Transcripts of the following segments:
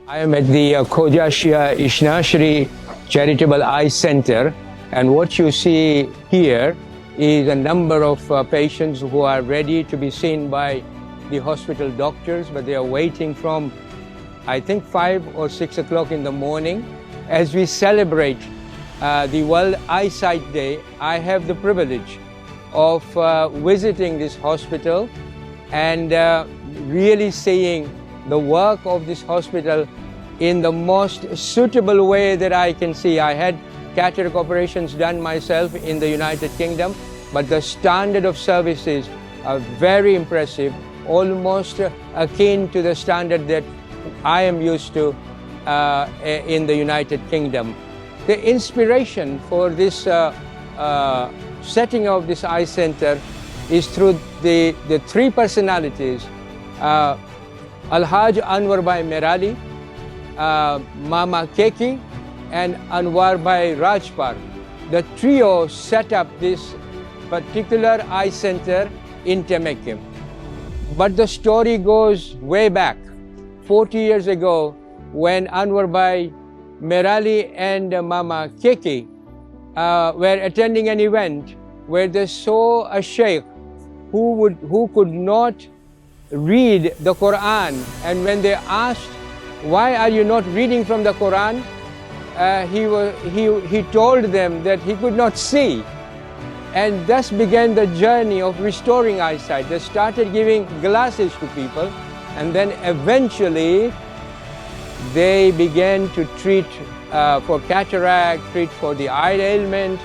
I am at the Khoja Shia Ithna-Asheri Charitable Eye Centre, and what you see here is a number of patients who are ready to be seen by the hospital doctors, but they are waiting from, I think, 5 or 6 o'clock in the morning. As we celebrate the World Eyesight Day, I have the privilege of visiting this hospital and really seeing the work of this hospital in the most suitable way that I can see. I had cataract operations done myself in the United Kingdom, but the standard of services are very impressive, almost akin to the standard that I am used to in the United Kingdom. The inspiration for this setting of this eye center is through the three personalities, Alhaj Anver Merali, Mama Keki, and Anwer Rajpar. The trio set up this particular eye center in Temeke. But the story goes way back, 40 years ago, when Anwer Merali and Mama Keki were attending an event where they saw a sheikh who could not read the Quran, and when they asked, "Why are you not reading from the Quran?" he told them that he could not see, and thus began the journey of restoring eyesight. They started giving glasses to people, and then eventually they began to treat for cataract, treat for the eye ailment,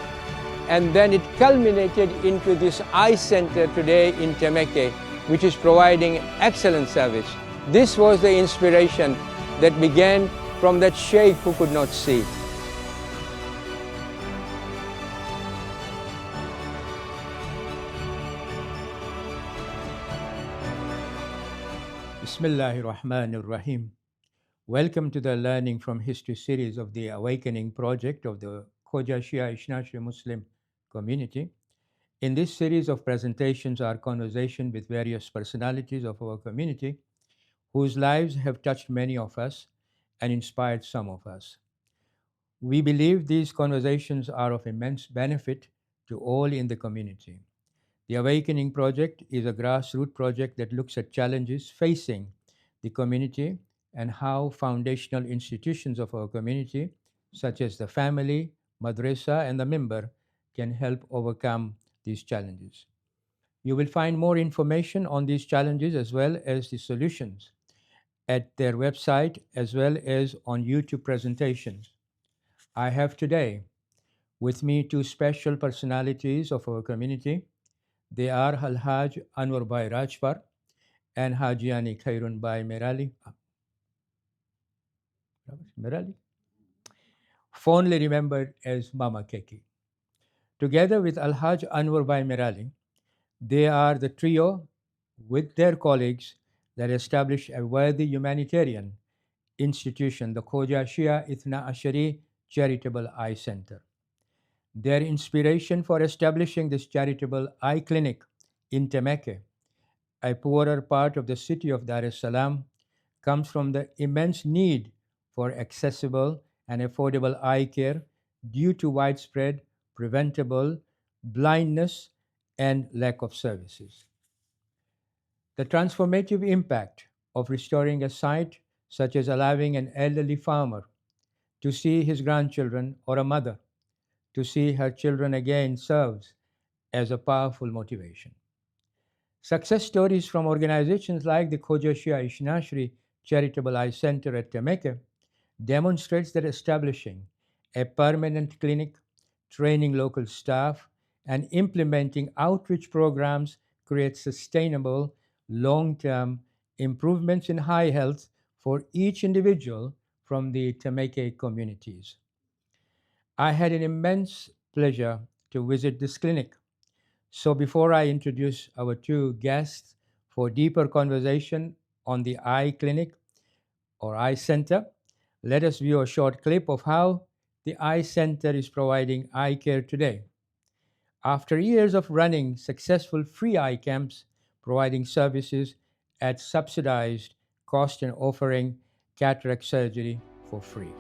and then it culminated into this eye center today in Temeke, which is providing excellent service. This was the inspiration that began from that sheikh who could not see. Bismillahir Rahmanir Rahim. Welcome to the Learning from History series of the Awakening Project of the Khoja Shia Ithna-Asheri Muslim community. In this series of presentations are conversations with various personalities of our community whose lives have touched many of us and inspired some of us. We believe these conversations are of immense benefit to all in the community. The Awakening Project is a grassroots project that looks at challenges facing the community and how foundational institutions of our community, such as the family, madrasa, and the member, can help overcome these challenges. You will find more information on these challenges as well as the solutions at their website as well as on YouTube presentations. I have today with me two special personalities of our community. They are Alhaj Anver Rajpar and Hajiani Khairun Merali, fondly remembered as Mama Keki. Together with Alhaj Anver Merali, they are the trio with their colleagues that established a worthy humanitarian institution, the Khoja Shia Ithna-Asheri Charitable Eye Centre. Their inspiration for establishing this charitable eye clinic in Temeke, a poorer part of the city of Dar es Salaam, comes from the immense need for accessible and affordable eye care due to widespread preventable blindness and lack of services. The transformative impact of restoring a sight, such as allowing an elderly farmer to see his grandchildren or a mother to see her children again, serves as a powerful motivation. Success stories from organizations like the Khoja Shia Ithna-Asheri Charitable Eye Centre at Temeke demonstrates that establishing a permanent clinic, training local staff, and implementing outreach programs creates sustainable, long-term improvements in eye health for each individual from the Temeke communities. I had an immense pleasure to visit this clinic. So before I introduce our two guests for deeper conversation on the eye clinic or eye center, let us view a short clip of how the eye center is providing eye care today. After years of running successful free eye camps, providing services at subsidized cost and offering cataract surgery for free.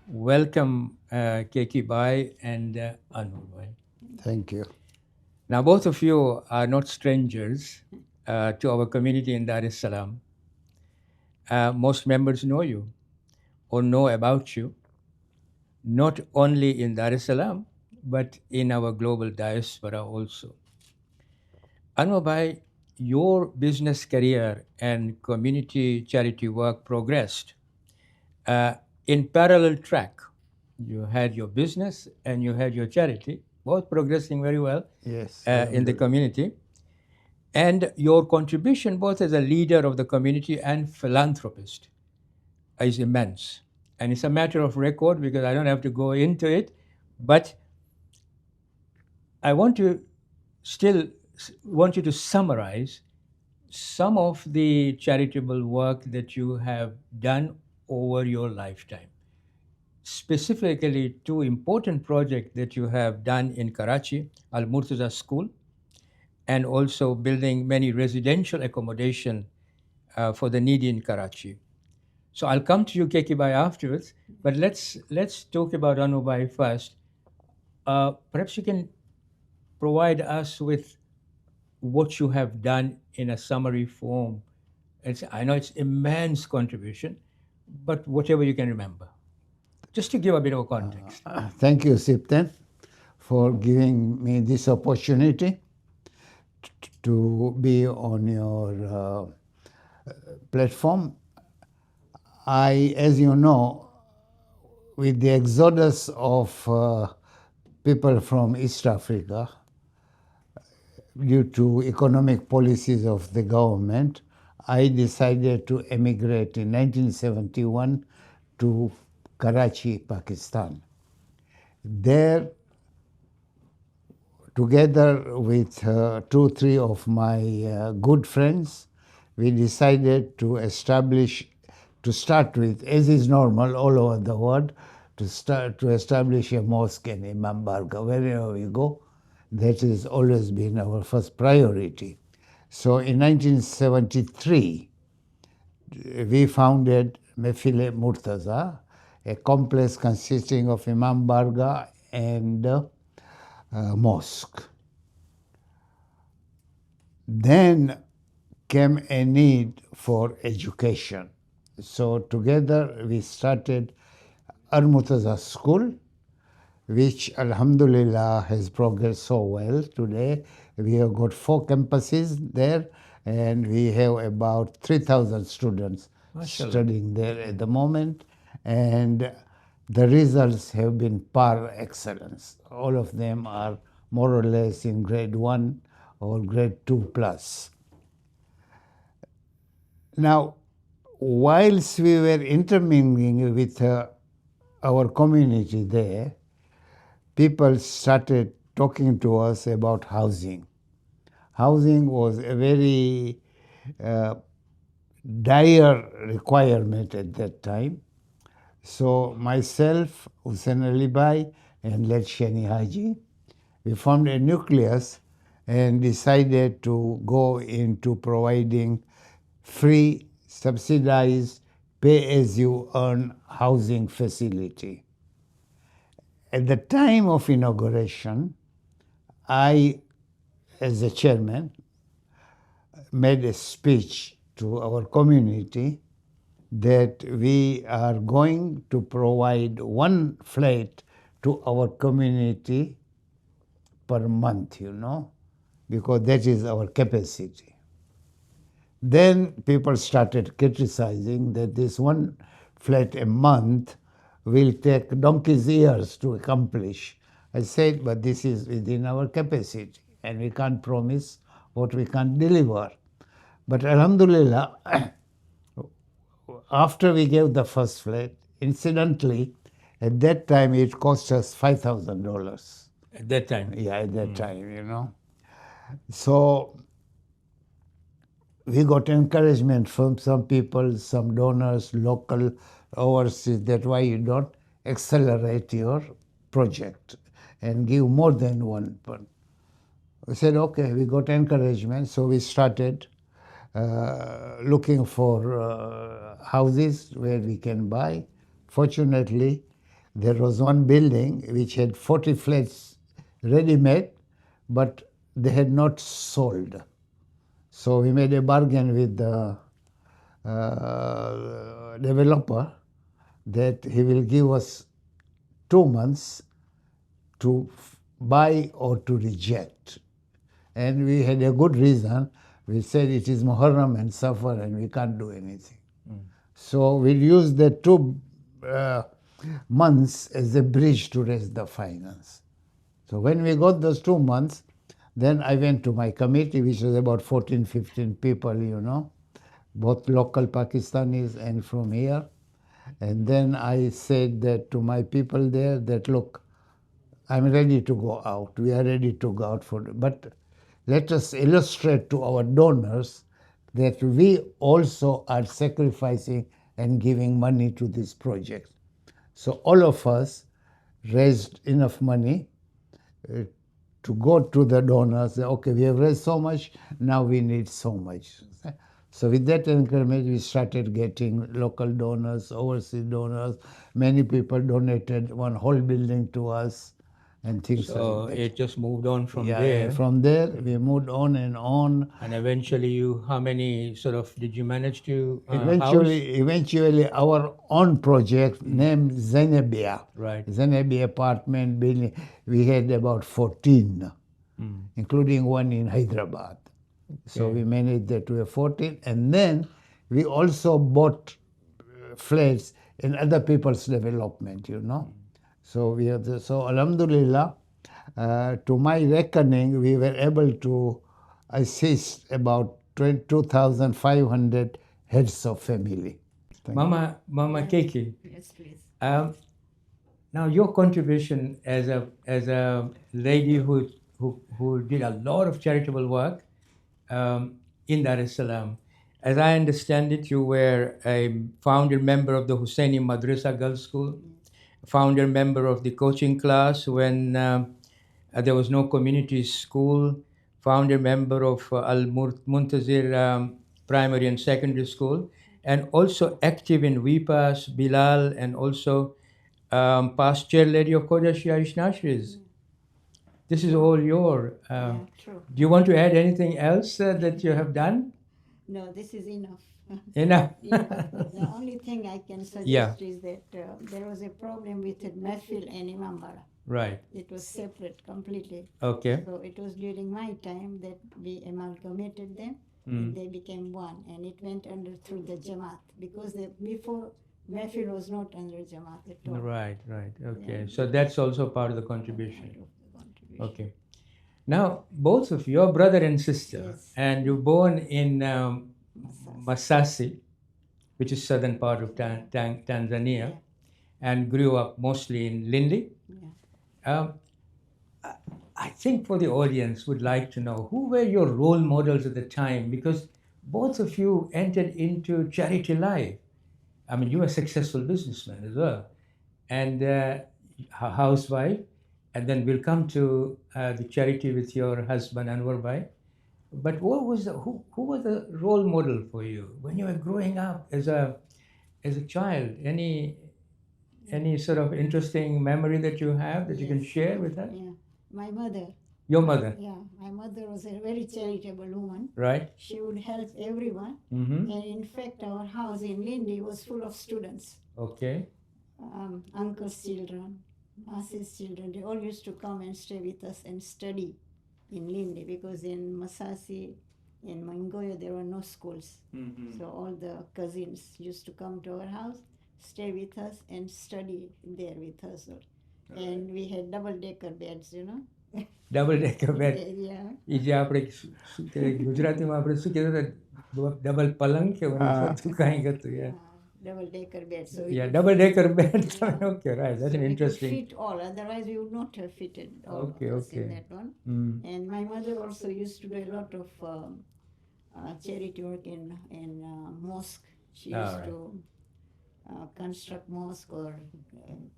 Welcome, Keki Bhai and Anwar Bhai. Thank you. Now, both of you are not strangers to our community in Dar es Salaam. Most members know you or know about you, not only in Dar es Salaam, but in our global diaspora also. Anwar Bhai, your business career and community charity work progressed in parallel track. You had your business and you had your charity, both progressing very well Yes. in the community. And your contribution, both as a leader of the community and philanthropist, is immense. And it's a matter of record because I don't have to go into it, but I want you to summarize some of the charitable work that you have done over your lifetime. Specifically, two important projects that you have done in Karachi, Al Murtaza School, and also building many residential accommodation for the needy in Karachi. So I'll come to you, Keki Bhai, afterwards, but let's talk about Anwar Bhai first. Perhaps you can provide us with what you have done in a summary form. I know it's immense contribution, but whatever you can remember. Just to give a bit of a context. Thank you, Sibtain, for giving me this opportunity to be on your platform. As you know, with the exodus of people from East Africa, due to economic policies of the government, I decided to emigrate in 1971 to Karachi, Pakistan. There, together with 2, 3 of my good friends, we decided to start with, as is normal all over the world, to establish a mosque in Imam Barga. Wherever we go, that has always been our first priority. So in 1973, we founded Mehfil Murtaza, a complex consisting of Imam Barga and mosque. Then came a need for education. So together we started Al Murtaza School, which Alhamdulillah has progressed so well today. We have got 4 campuses there, and we have about 3,000 students studying there at the moment. And the results have been par excellence. All of them are more or less in grade 1 or grade 2 plus. Now, whilst we were intermingling with our community there, people started talking to us about housing. Housing was a very dire requirement at that time. So myself, Hussain Ali Bhai, and Led Shani Haji, we formed a nucleus and decided to go into providing free, subsidized, pay-as-you-earn housing facility. At the time of inauguration, I, as the chairman, made a speech to our community that we are going to provide 1 flat to our community per month, because that is our capacity. Then people started criticizing that this one flat a month will take donkey's years to accomplish. I said, but this is within our capacity and we can't promise what we can't deliver. But Alhamdulillah, after we gave the first flat, incidentally, at that time it cost us $5,000. At that time? Yeah, at that time, So we got encouragement from some people, some donors, local, overseas, that why you don't accelerate your project and give more than one. We said, okay, we got encouragement, so we started looking for houses where we can buy. Fortunately, there was one building which had 40 flats ready-made, but they had not sold. So we made a bargain with the developer that he will give us 2 months to buy or to reject. And we had a good reason. We said it is Muharram and Safar and we can't do anything. So we used the 2 months as a bridge to raise the finance. So when we got those 2 months, then I went to my committee, which was about 14, 15 people, both local Pakistanis and from here. And then I said that to my people there that, look, I'm ready to go out. We are ready to go out but let us illustrate to our donors that we also are sacrificing and giving money to this project. So all of us raised enough money to go to the donors, say, okay, we have raised so much, now we need so much. So with that encouragement, we started getting local donors, overseas donors. Many people donated one whole building to us and things So like that. it just moved on from Yeah, there. from there, we moved on. And eventually how many did you manage to house? Eventually, our own project named Zenebia. Right. Zenebia apartment building, we had about 14, including one in Hyderabad. So we managed that to have 14. And then we also bought flats in other people's development, So we have so Alhamdulillah, to my reckoning, we were able to assist about 2,500 heads of family. Mama Keki. Yes, please. Now your contribution as a lady who did a lot of charitable work in Dar es Salaam. As I understand it, you were a founder member of the Husseini Madrasa Girls School, founder member of the coaching class when there was no community school, founder member of Al Muntazir Primary and Secondary School, and also active in WIPAS, Bilal, and also past chair lady of Khoja Shia Ithna-Asheri's. This is all your. Yeah, true. Do you want to add anything else that you have done? No, this is enough. Enough. The only thing I can suggest is that there was a problem with Mehfil and Imambara. Right. It was separate completely. Okay. So it was during my time that we amalgamated them. And they became one, and it went under through the Jamaat because before Mehfil was not under Jamaat at all. Right. Okay. Yeah. So that's also part of the contribution. Part of the contribution. Okay. Now, both of you are brother and sister, Yes. and you're born in Masasi, which is southern part of Tanzania, and grew up mostly in Lindi. Yeah. I think for the audience would like to know who were your role models at the time, because both of you entered into charity life. I mean, you were a successful businessman as well, and a housewife, and then we'll come to the charity with your husband Anwer Bhai. But what was who was the role model for you when you were growing up as a child? Any sort of interesting memory that you have that you can share with us? Yeah. My mother. Your mother. Yeah, my mother was a very charitable woman. Right. She would help everyone. Mm-hmm. And in fact, our house in Lindi was full of students. Okay. Uncle's children, Mas's children, they all used to come and stay with us and study in Lindi, because in Masasi, in Mangoyo, there were no schools. So all the cousins used to come to our house, stay with us and study there with us. And we had double-decker beds, you know. Double-decker bed Yeah. એ જે આપણે ગુજરાતીમાં આપણે શું કહેતા હતા double પલંગ કે કાંઈ હતું Double-decker beds. So double-decker bed okay right that's we could interesting fit all, otherwise we would not have fitted all Okay, of us okay. in that one. And my mother also used to do a lot of charity work in mosque. She used right. to construct mosque or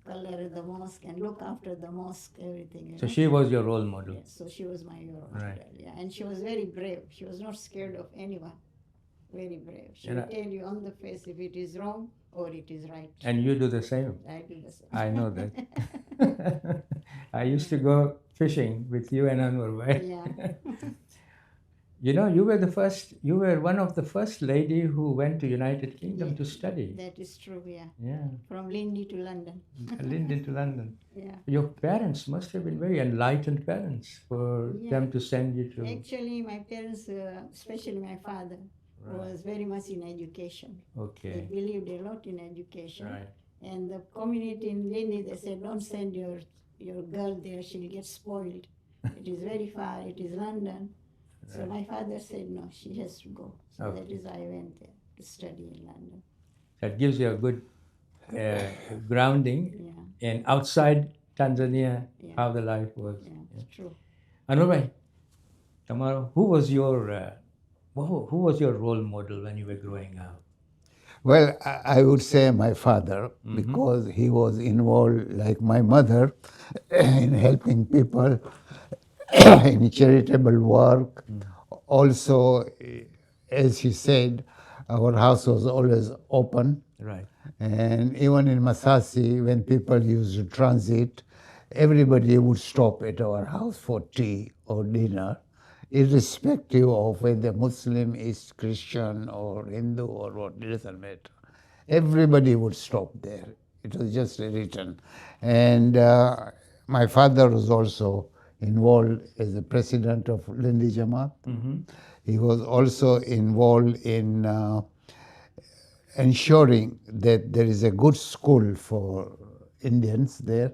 color the mosque and look after the mosque, everything. You So know? she was your role model. Yes, so she was my role Right. model, yeah. And she was very brave. She was not scared of anyone. Very brave. She And would tell you on the face if it is wrong or it is right. And you do the same. I do the same. I know that. I used to go fishing with you and Anwar, right? Yeah. You know, you were one of the first lady who went to United Kingdom to study. That is true, yeah. Yeah, From Lindy to London. Linden to London. Yeah. Your parents must have been very enlightened parents for Yeah. them to send you to. Actually, my parents, especially my father, was very much in education. They Okay, believed a lot in education. right. And the community in Lindy, they said, don't send your girl there, she'll get spoiled. It is very far, it is London. So my father said, no, she has to go. So that Okay. is why I went there to study in London. That gives you a good grounding Yeah, in outside Tanzania, Yeah. how the life was. yeah, it's true. Anwar bhai, tomorrow, who was your role model when you were growing up? Well, I would say my father, because he was involved, like my mother, in helping people in charitable work. Also, as he said, our house was always open. Right. And even in Masasi, when people used to transit, everybody would stop at our house for tea or dinner, irrespective of whether Muslim is Christian or Hindu or what, it doesn't matter. Everybody would stop there. It was just written. And my father was also involved as the president of Lindi Jamaat. He was also involved in ensuring that there is a good school for Indians there.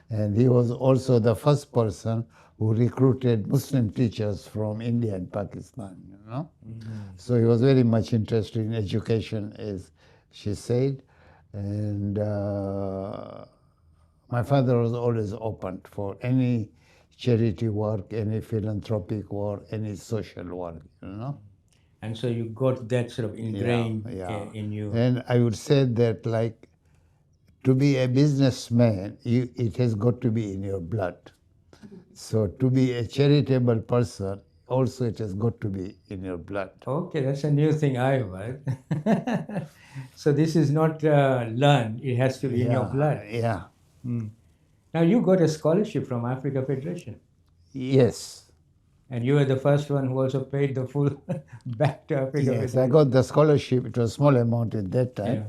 And he was also the first person who recruited Muslim teachers from India and Pakistan, you know. So he was very much interested in education, as she said. And my father was always open for any charity work, any philanthropic work, any social work, you know. And so you got that sort of ingrained in you. And I would say that, like, to be a businessman, it has got to be in your blood. So to be a charitable person, also it has got to be in your blood. Okay, that's a new thing I heard. So this is not learned, it has to be in your blood. Yeah. Now you got a scholarship from Africa Federation. Yes. And you were the first one who also paid the full back to Africa Yes, Federation. I got the scholarship. It was a small amount at that time.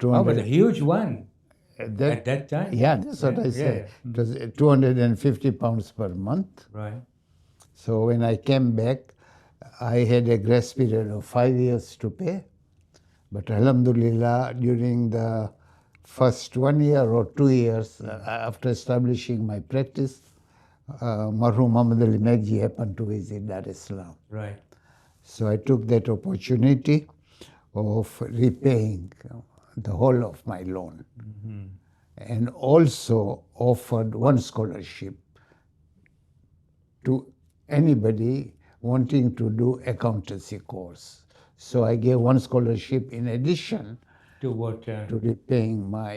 Yeah. Oh, but a huge one At at that time. Yeah, that's what I said. It was 250 pounds per month. Right. So when I came back, I had a grace period of 5 years to pay. But alhamdulillah, during the first 1 year or 2 years after establishing my practice, Marhum Muhammad Ali Megji happened to visit Dar es Salaam. Right. So I took that opportunity of repaying the whole of my loan. And also offered one scholarship to anybody wanting to do accountancy course. So I gave one scholarship in addition To what? to repaying my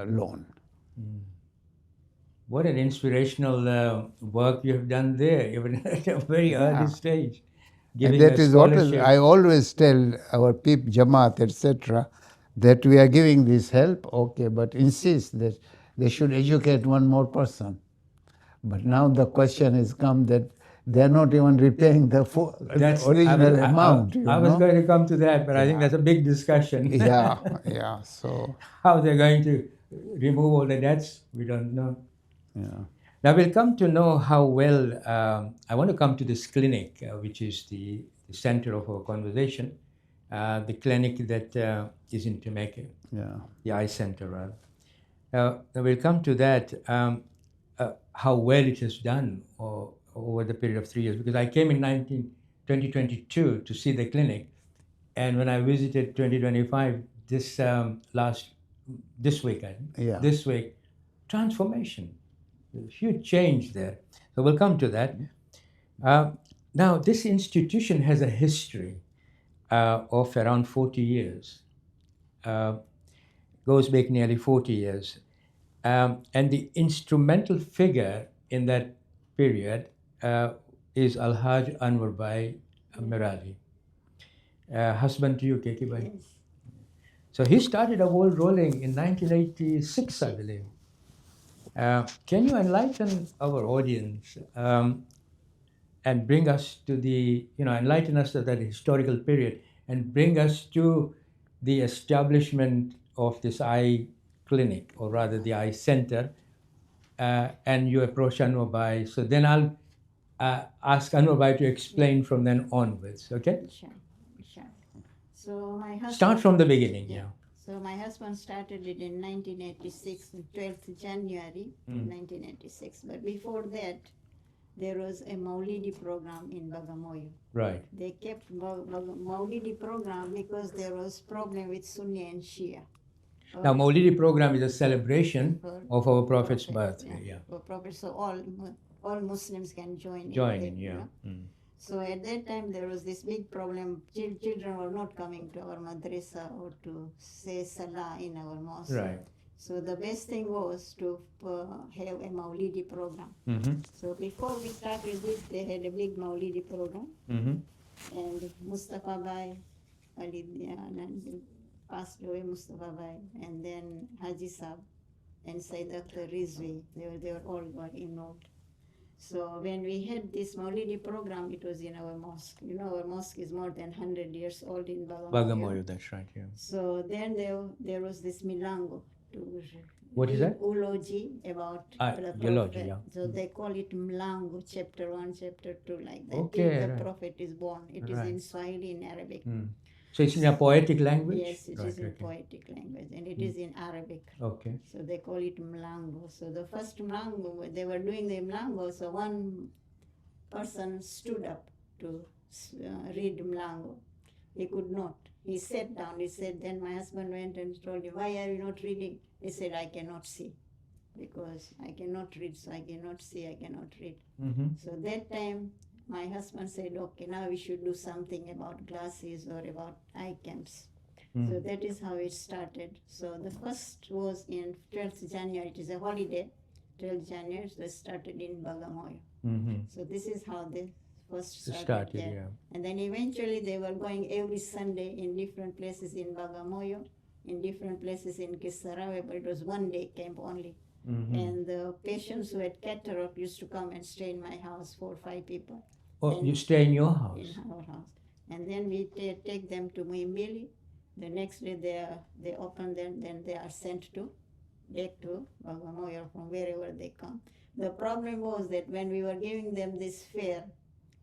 loan. What an inspirational work you have done there, even at a very early stage. And Giving that a is what scholarship. I always tell our people, Jamaat, etc., that we are giving this help, okay, but insist that they should educate one more person. But now the question has come that they are not even repaying the original amount. I was going to come to that, but I think that's a big discussion. Yeah, yeah. So How they're going to remove all the debts? We don't know. Yeah. Now we'll come to know how well, I want to come to this clinic, which is the center of our conversation, the clinic that is in Temeke, Yeah. the Eye Centre rather. Now we'll come to that, how well it has done over the period of 3 years, because I came in 2022 to see the clinic, and when I visited 2025, this week, Yeah. this week, transformation. There's a huge change there. So we'll come to that. Now, this institution has a history of around 40 years. Goes back nearly 40 years. And the instrumental figure in that period is Alhaj Anver Merali. Husband to you, Keki Bhai. Yes. So he started a ball rolling in 1986, I believe. Can you enlighten our audience and bring us to enlighten us to that historical period and bring us to the establishment of this eye clinic, or rather the eye center, and you approach Anwar Bhai. So then I'll ask Anwar Bhai to explain from then onwards, okay? Sure. So my husband... Start from the beginning, yeah. So my husband started it in 1986, 12th January 1986. But before that, there was a Maulidi program in Bagamoyo. Right. They kept Maulidi program because there was problem with Sunni and Shia. Now, Maulidi program is a celebration of our Prophet's birthday. Yeah. For Prophet, so all Muslims can join. Join, yeah. So at that time there was this big problem. Children were not coming to our madrasa or to say Salah in our mosque. Right. So the best thing was to have a Maulidi program. So before we started this, they had a big Maulidi program. And Mustafa Bhai, passed away, Mustafa Bhai, and then Haji Sahab and Sayyid Akhtar Rizvi, they were all got involved. So when we had this Maulidi program, it was in our mosque. You know, our mosque is more than 100 years old in Bagamoyo. Bagamoyo, that's right, yeah. So then there was this Milango. What is that? Eulogy about the eulogy, Prophet. yeah. So they call it Mlango, chapter 1, chapter 2, like that. Okay, Till the right. Prophet is born. It is in Swahili, in Arabic. So it's in a poetic language? Yes, it is in poetic language, and it is in Arabic. Okay. So they call it Mlango. So the first Mlango, they were doing the Mlango, so one person stood up to read Mlango. He could not. He sat down. He said, then my husband went and told him, why are you not reading? He said, I cannot see. Because I cannot read, so I cannot see, I cannot read. So that time, my husband said, okay, now we should do something about glasses or about eye camps. So that is how it started. So the first was in 12th January. It is a holiday. 12th January, so it started in Bagamoyo. So this is how they first started there. Yeah. And then eventually they were going every Sunday in different places in Bagamoyo, in different places in Kisarawe, but it was one day camp only. And the patients who had cataract used to come and stay in my house, 4 or 5 people. Oh, And you stay in your house? in our house. And then we take them to Muimbili. The next day they open them, then they are sent back to Bagamoyo from wherever they come. The problem was that when we were giving them this fare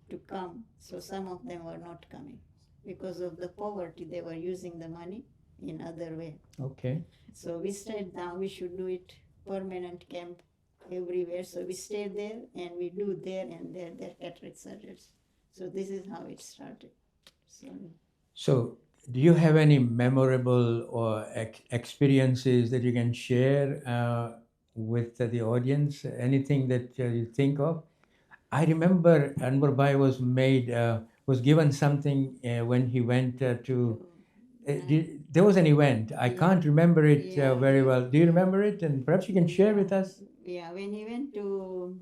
to come, so some of them were not coming. Because of the poverty, they were using the money in other way. Okay. So we stayed down, we should do it permanent camp everywhere. So we stayed there and we do there and there their cataract surgeries. So this is how it started. So do you have any memorable or experiences that you can share with the audience? Anything that you think of? I remember Anwar Bhai was given something when he went to. There was an event. I can't remember it very well. Do you remember it? And perhaps you can share with us. Yeah, when he went to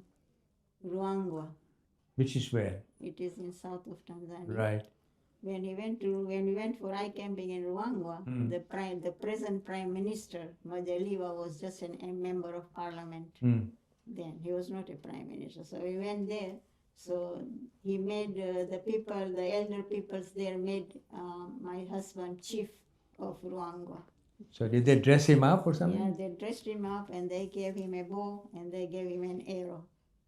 Ruangwa. Which is where? It is in south of Tanzania. Right. When we went for eye camping in Ruangwa, the present Prime Minister, Majaliwa, was just a member of parliament. Then he was not a prime minister. So we went there. So he made the elder peoples there made my husband chief of Ruangwa. So did they dress him up or Yeah, something? they dressed him up and they gave him a bow and they gave him an arrow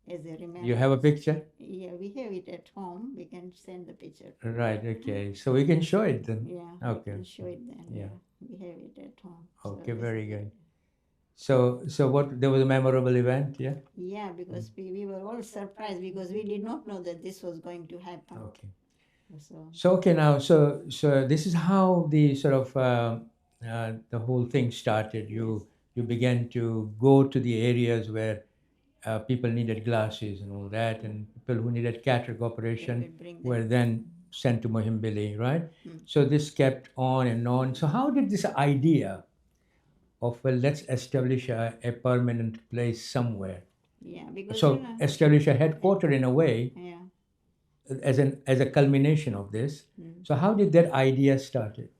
as a remembrance. You have a picture? Yeah, we have it at home. We can send the picture. Right, okay. So we can show it then. Yeah, Okay. we can show it then. Yeah. Yeah, we have it at home. Okay, this very is good. it. So what, there was a memorable event, yeah? Yeah, because we were all surprised because we did not know that this was going to happen. Okay. So, So okay, now so this is how the sort of the whole thing started. You began to go to the areas where people needed glasses and all that, and people who needed cataract operation would bring them. were then sent to Muhimbili, right? Mm. So this kept on and on. So how did this idea of, well, let's establish a permanent place somewhere, yeah, because so establish a headquarter in a way, yeah. as a culmination of this. Mm. So how did that idea started?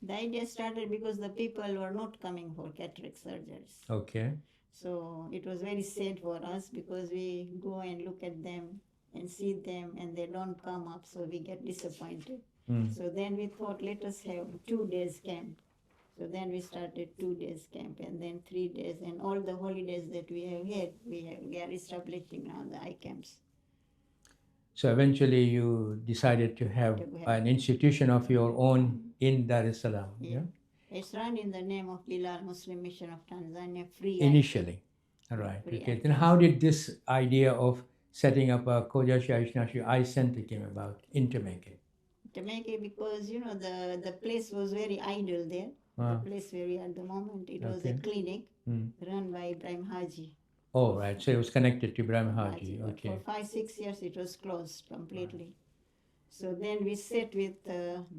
The idea started because the people were not coming for cataract surgeries. Okay. So it was very sad for us because we go and look at them and see them and they don't come up, so we get disappointed. So then we thought, let us have 2 days camp. So then we started 2 days camp and then 3 days, and all the holidays that we have had, we are establishing now the eye camps. So eventually you decided to have an institution of your own in Dar es Salaam. Yeah. It's run in the name of Bilal Muslim Mission of Tanzania, free eye. Initially. All right. Free Okay. eye Then how did this idea of setting up a Khoja Shia Ithna-Asheri Eye Centre came about in Temeke? Temeke, because the place was very idle there. The place where we are at the moment, it was a clinic run by Ibrahim Haji. Oh, right. So it was connected to Ibrahim Haji. But Okay. for 5-6 years it was closed completely. So then we sat with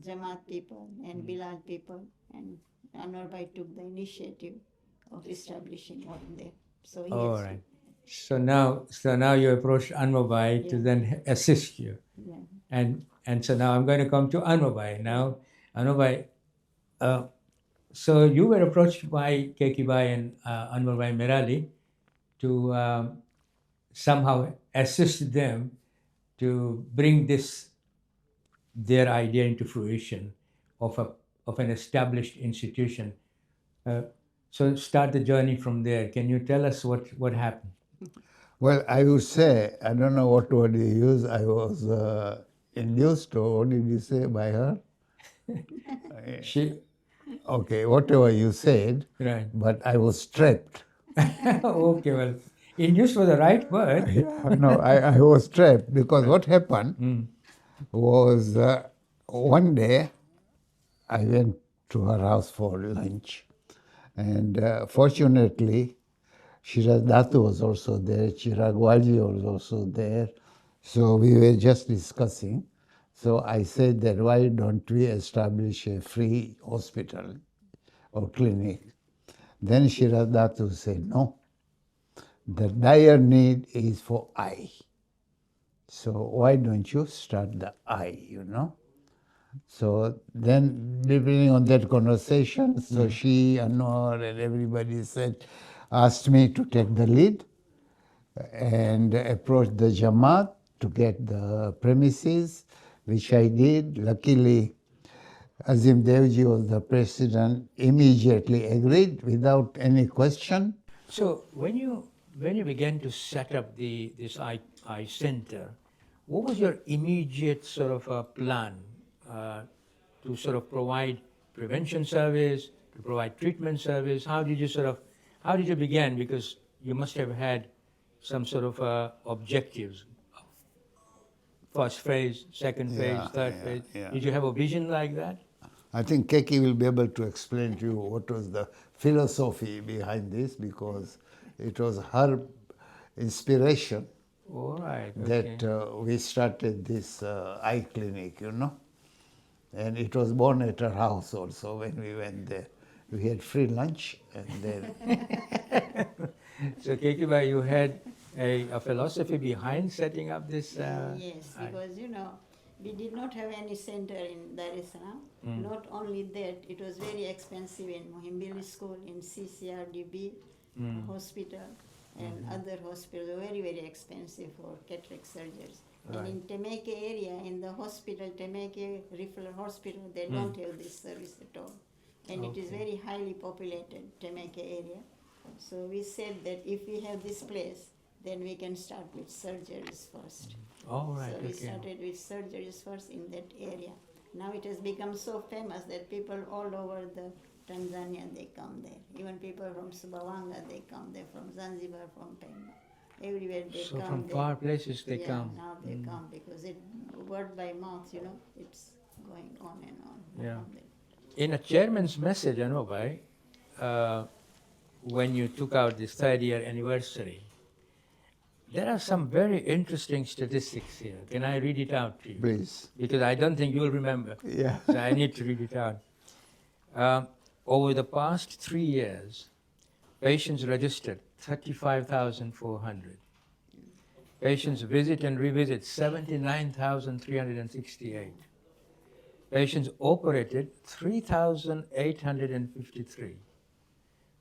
Jamaat people and Bilal people, and Anwar Bhai took the initiative of establishing one there. So he All has right. So now you approached Anwar Bhai to then assist you. Yeah. And so now I'm going to come to Anwar Bhai. Now, Anwar Bhai, so you were approached by Keki Bhai and Anwer Merali to somehow assist them to bring their idea into fruition of an established institution. So start the journey from there. Can you tell us what happened? Well, I would say, I don't know what word you use. I was induced, or what did you say, by her? Okay, whatever you said, Right. but I was trapped. Okay, well, induced was the right word. No, I was trapped because what happened was one day I went to her house for lunch, and fortunately, Shiraz Datu was also there, Chirag Walji was also there, so we were just discussing. So I said that why don't we establish a free hospital or clinic? Then Shiraz Datu said, no, the dire need is for eye. So why don't you start the eye, So then, depending on that conversation, so she, Anwar, and everybody asked me to take the lead and approach the Jamaat to get the premises, which I did. Luckily, Azim Devji was the president, immediately agreed without any question. So when you began to set up this eye center, what was your immediate sort of plan to sort of provide prevention service, to provide treatment service? How did you begin? Because you must have had some sort of objectives. First phase, second phase, third phase. Yeah. Did you have a vision like that? I think Keki will be able to explain to you what was the philosophy behind this, because it was her inspiration All right. that we started this eye clinic, And it was born at her house also when we went there. We had free lunch and then... So Keki Bhai, you had a philosophy behind setting up this? Yes, because we did not have any center in Dar es Salaam. Not only that, it was very expensive in Muhimbili School, in CCRDB hospital, and other hospitals, very, very expensive for cataract surgeries. Right. And in Temeke area, in the hospital, Temeke Referral Hospital, they don't have this service at all. and it is very highly populated, Temeke area. So we said that if we have this place, then we can start with surgeries first. All right, So we okay. started with surgeries first in that area. Now it has become so famous that people all over the Tanzania, they come there. Even people from Sumbawanga, they come there, from Zanzibar, from Pemba. Everywhere they So come. from far places they yeah, come. now they come because it, word by mouth, it's going on and on. Yeah. Alhamdulillah. In a chairman's message, Anwar bhai, when you took out this 3rd year anniversary, there are some very interesting statistics here. Can I read it out to you? Please. Because I don't think you'll remember. Yeah. So I need to read it out. Over the past 3 years, patients registered 35,400. Patients visit and revisit 79,368. Patients operated 3,853.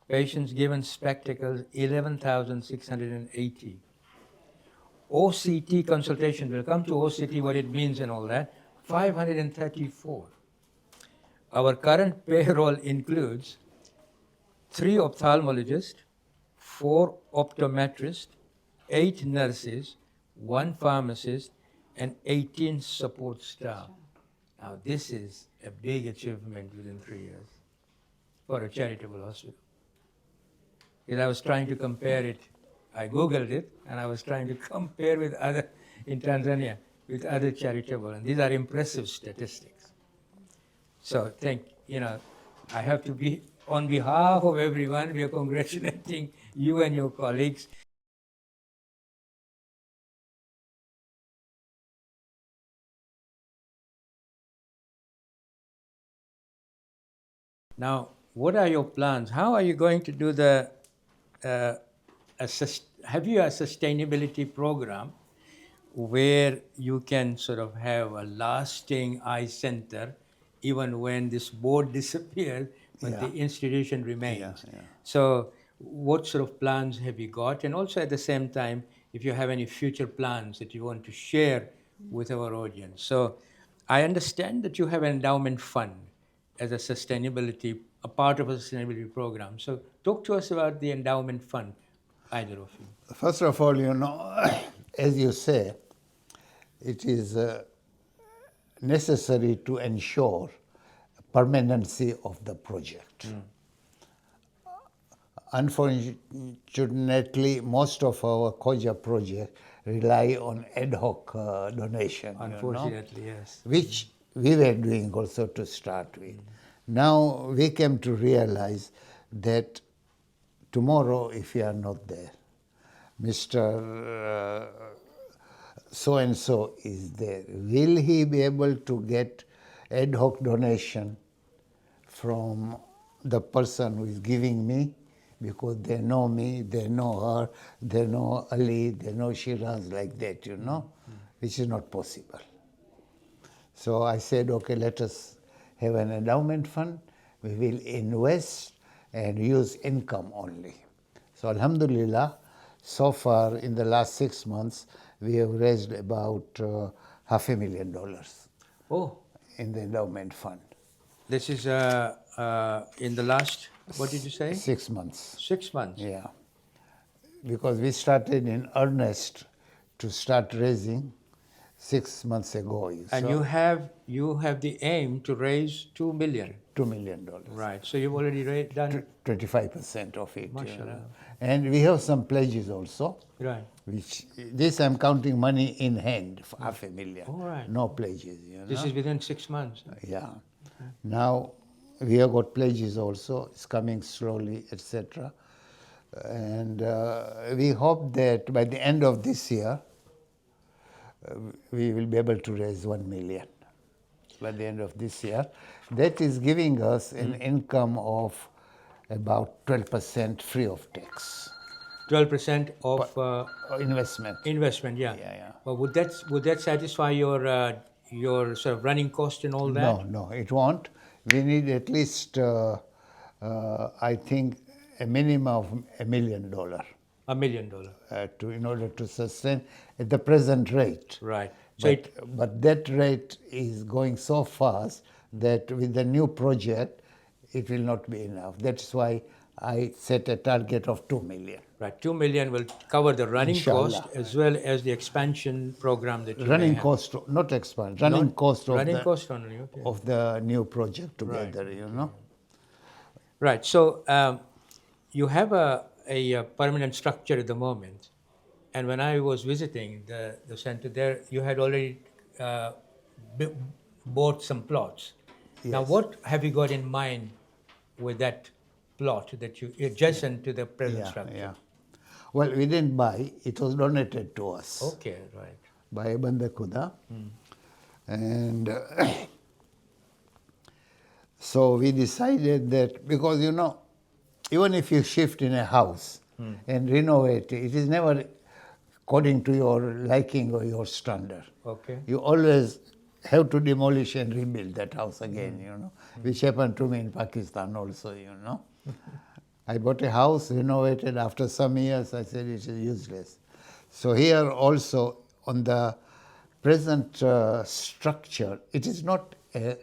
Patients given spectacles 11,680. OCT consultations, we'll come to OCT, what it means and all that, 534. Our current payroll includes 3 ophthalmologists, 4 optometrists, 8 nurses, 1 pharmacist, and 18 support staff. Now this is a big achievement within 3 years for a charitable hospital. Because I was trying to compare it, I Googled it, and I was trying to compare with other, in Tanzania, with other charitable, and these are impressive statistics. So I have to be, on behalf of everyone, we are congratulating you and your colleagues. Now, what are your plans? How are you going to do the, have you a sustainability program where you can sort of have a lasting eye center even when this board disappears, but the institution remains? Yeah. So what sort of plans have you got? And also at the same time, if you have any future plans that you want to share with our audience. So I understand that you have an endowment fund as a sustainability, a part of a sustainability program. So talk to us about the endowment fund, either of you. First of all, as you say, it is necessary to ensure permanency of the project. Unfortunately, most of our Khoja project rely on ad hoc donation. Unfortunately, yes. Which we were doing also to start with. Now we came to realize that tomorrow, if we are not there, Mr. So-and-so is there, will he be able to get ad hoc donation from the person who is giving me? Because they know me, they know her, they know Ali, they know Shiraz, like that, which is not possible. So I said, okay, let us have an endowment fund. We will invest and use income only. So Alhamdulillah, so far in the last 6 months, we have raised about $500,000 in the endowment fund. This is in the last, what did you say? 6 months. 6 months. Yeah. Because we started in earnest to start raising 6 months ago. And you have the aim to raise $2 million. $2 million. Right. So you've already done 25% of it. Mashallah. And we have some pledges also. Right. Which this I'm counting money in hand, for $500,000. All right. No pledges. This is within 6 months. Yeah. Okay. Now we have got pledges also. It's coming slowly, etc. And we hope that by the end of this year, we will be able to raise 1 million by the end of this year. That is giving us an income of about 12% free of tax. 12% of investment. Investment, yeah. Yeah. But would that satisfy your sort of running cost and all that? No, it won't. We need at least, I think, a minimum of $1 million. $1 million. In order to sustain at the present rate. Right. So but that rate is going so fast that with the new project, it will not be enough. That's why I set a target of 2 million. Right, 2 million will cover the running Inshallah. cost as well as the expansion program that you may Running have. cost, not expand, running cost of Running the cost only, okay. of the new project together, you know. Right, so you have a permanent structure at the moment. And when I was visiting the center there, you had already bought some plots. Now, Yes. what have you got in mind with that plot that you adjacent to the present structure? Yeah. Well, we didn't buy, it was donated to us Okay, right. by Banda Khuda. And so we decided that, because you know, even if you shift in a house and renovate it, it is never according to your liking or your standard. Okay. You always have to demolish and rebuild that house again, you know, which happened to me in Pakistan also, you know. I bought a house, renovated. After some years, I said it is useless. So here also, on the present structure, it is not a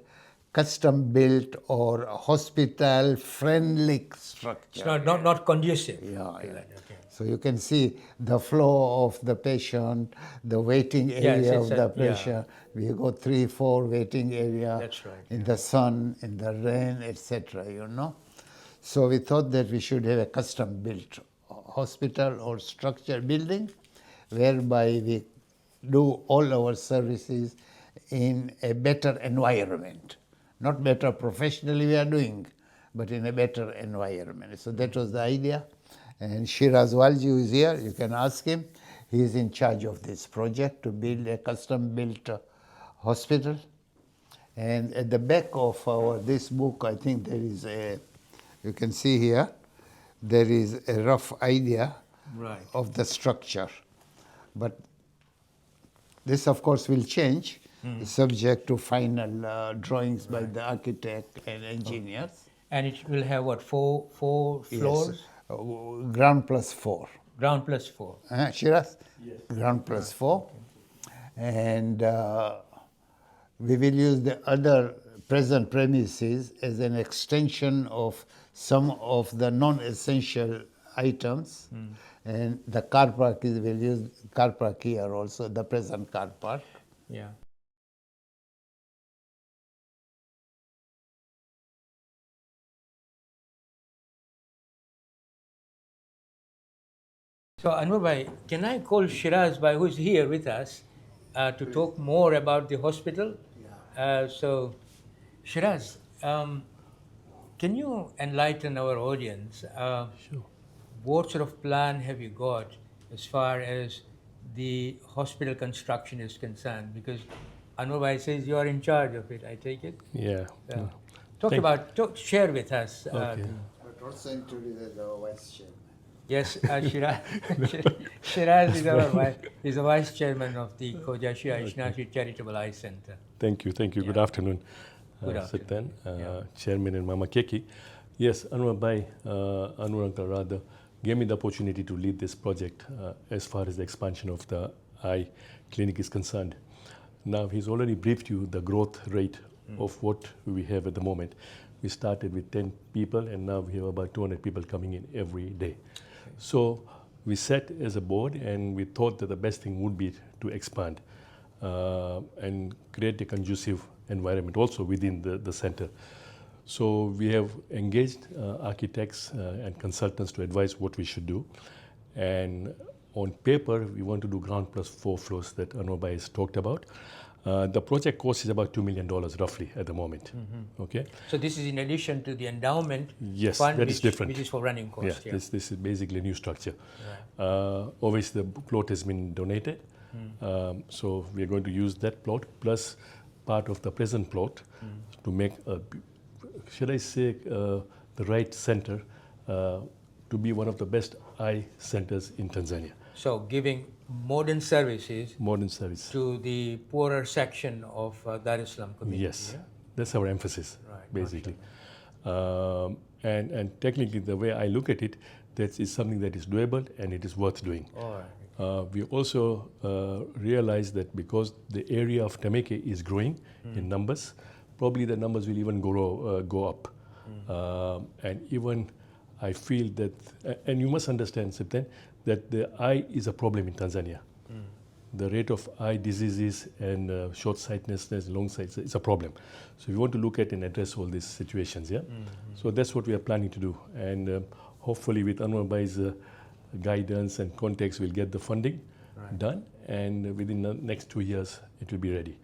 custom-built or hospital-friendly structure. It's not conducive. Yeah. Okay. So you can see the flow of the patient, the waiting area of the patient. We got 3-4 waiting area. That's right. In the sun, in the rain, etc. You know. So we thought that we should have a custom-built hospital or structure building, whereby we do all our services in a better environment. Not better professionally we are doing, but in a better environment. So that was the idea. And Shiraz Walji, who is here, you can ask him. He is in charge of this project to build a custom-built hospital. And at the back of this book, I think there is you can see here, there is a rough idea of the structure. But this, of course, will change, subject to final drawings by the architect and engineers. And it will have what, four floors? Yes. Ground plus 4. Ground plus 4. Shiraz? Yes. Ground plus 4. And we will use the other present premises as an extension of some of the non-essential items. And the car park will use car park here also, the present car park. Yeah. So Anwar bhai, can I call Shiraz bhai, who is here with us, to talk more about the hospital? So Shiraz, can you enlighten our audience? Sure. What sort of plan have you got as far as the hospital construction is concerned? Because Anwar bhai says you are in charge of it, I take it? Yeah. Share with us. Okay. But also introduce the vice chairman. Yes, Shiraz is the vice chairman of the Khoja Shia Ithna-Asheri Charitable Eye Centre. Thank you. Good afternoon, Good afternoon. Sibtain, Chairman and Mama Keki. Yes, Anwar Uncle rather, gave me the opportunity to lead this project as far as the expansion of the eye clinic is concerned. Now, he's already briefed you the growth rate of what we have at the moment. We started with 10 people and now we have about 200 people coming in every day. So we sat as a board and we thought that the best thing would be to expand and create a conducive environment also within the center. So we have engaged architects and consultants to advise what we should do. And on paper, we want to do ground plus 4 floors that Anwar has talked about. The project cost is about $2 million roughly at the moment. Okay. So this is in addition to the endowment Yes, fund, that is different. which is for running costs. Yeah, this is basically a new structure. Obviously, the plot has been donated, so we are going to use that plot plus part of the present plot to make should I say the right center to be one of the best eye centers in Tanzania. So giving modern services to the poorer section of Dar es Salaam community. Yes, that's our emphasis, Right, basically. And technically, the way I look at it, that is something that is doable and it is worth doing. All right. We also realize that because the area of Temeke is growing in numbers, probably the numbers will even go up. And even I feel that, and you must understand, Sibtain, that the eye is a problem in Tanzania. The rate of eye diseases and short-sightedness, long-sight is a problem. So we want to look at and address all these situations, yeah? So that's what we are planning to do. And hopefully with Anwar Bhai's guidance and context, we'll get the funding done. And within the next 2 years, it will be ready.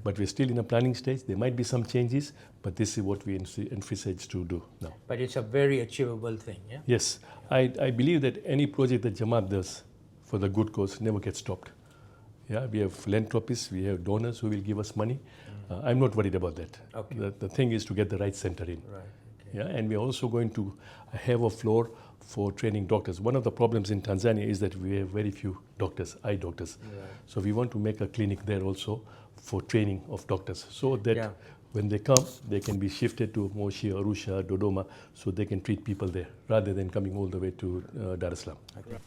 But we're still in a planning stage. There might be some changes, but this is what we envisage to do now. But it's a very achievable thing, yeah? Yes. I believe that any project that Jamaat does for the good cause never gets stopped. Yeah, we have philanthropists, we have donors who will give us money. I'm not worried about that. Okay. The thing is to get the right center in. Right. Okay. Yeah, and we're also going to have a floor for training doctors. One of the problems in Tanzania is that we have very few doctors, eye doctors. Right. So we want to make a clinic there also for training of doctors, so that when they come, they can be shifted to Moshi, Arusha, Dodoma, so they can treat people there rather than coming all the way to Dar es Salaam. Okay.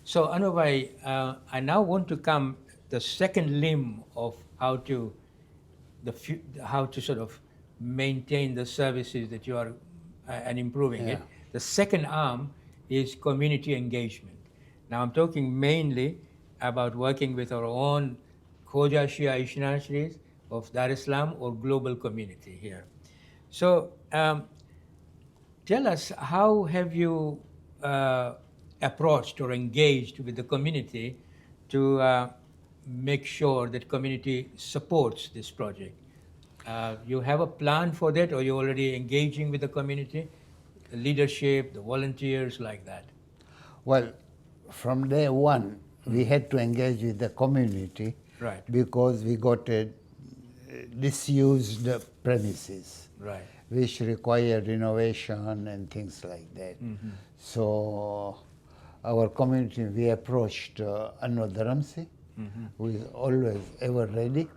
So Anwar Bhai, I now want to come the second limb of how to sort of maintain the services that you are and improving it. The second arm is community engagement. Now I'm talking mainly about working with our own Khoja, Shia, Ithna-Asheri of Dar es Salaam or global community here. So tell us, how have you approached or engaged with the community to make sure that community supports this project? You have a plan for that, or you're already engaging with the community, the leadership, the volunteers, like that? Well, from day one, we had to engage with the community, right, because we got disused premises, right, which require renovation and things like that. So our community, we approached Anwar Dharamsi, who is always ever ready.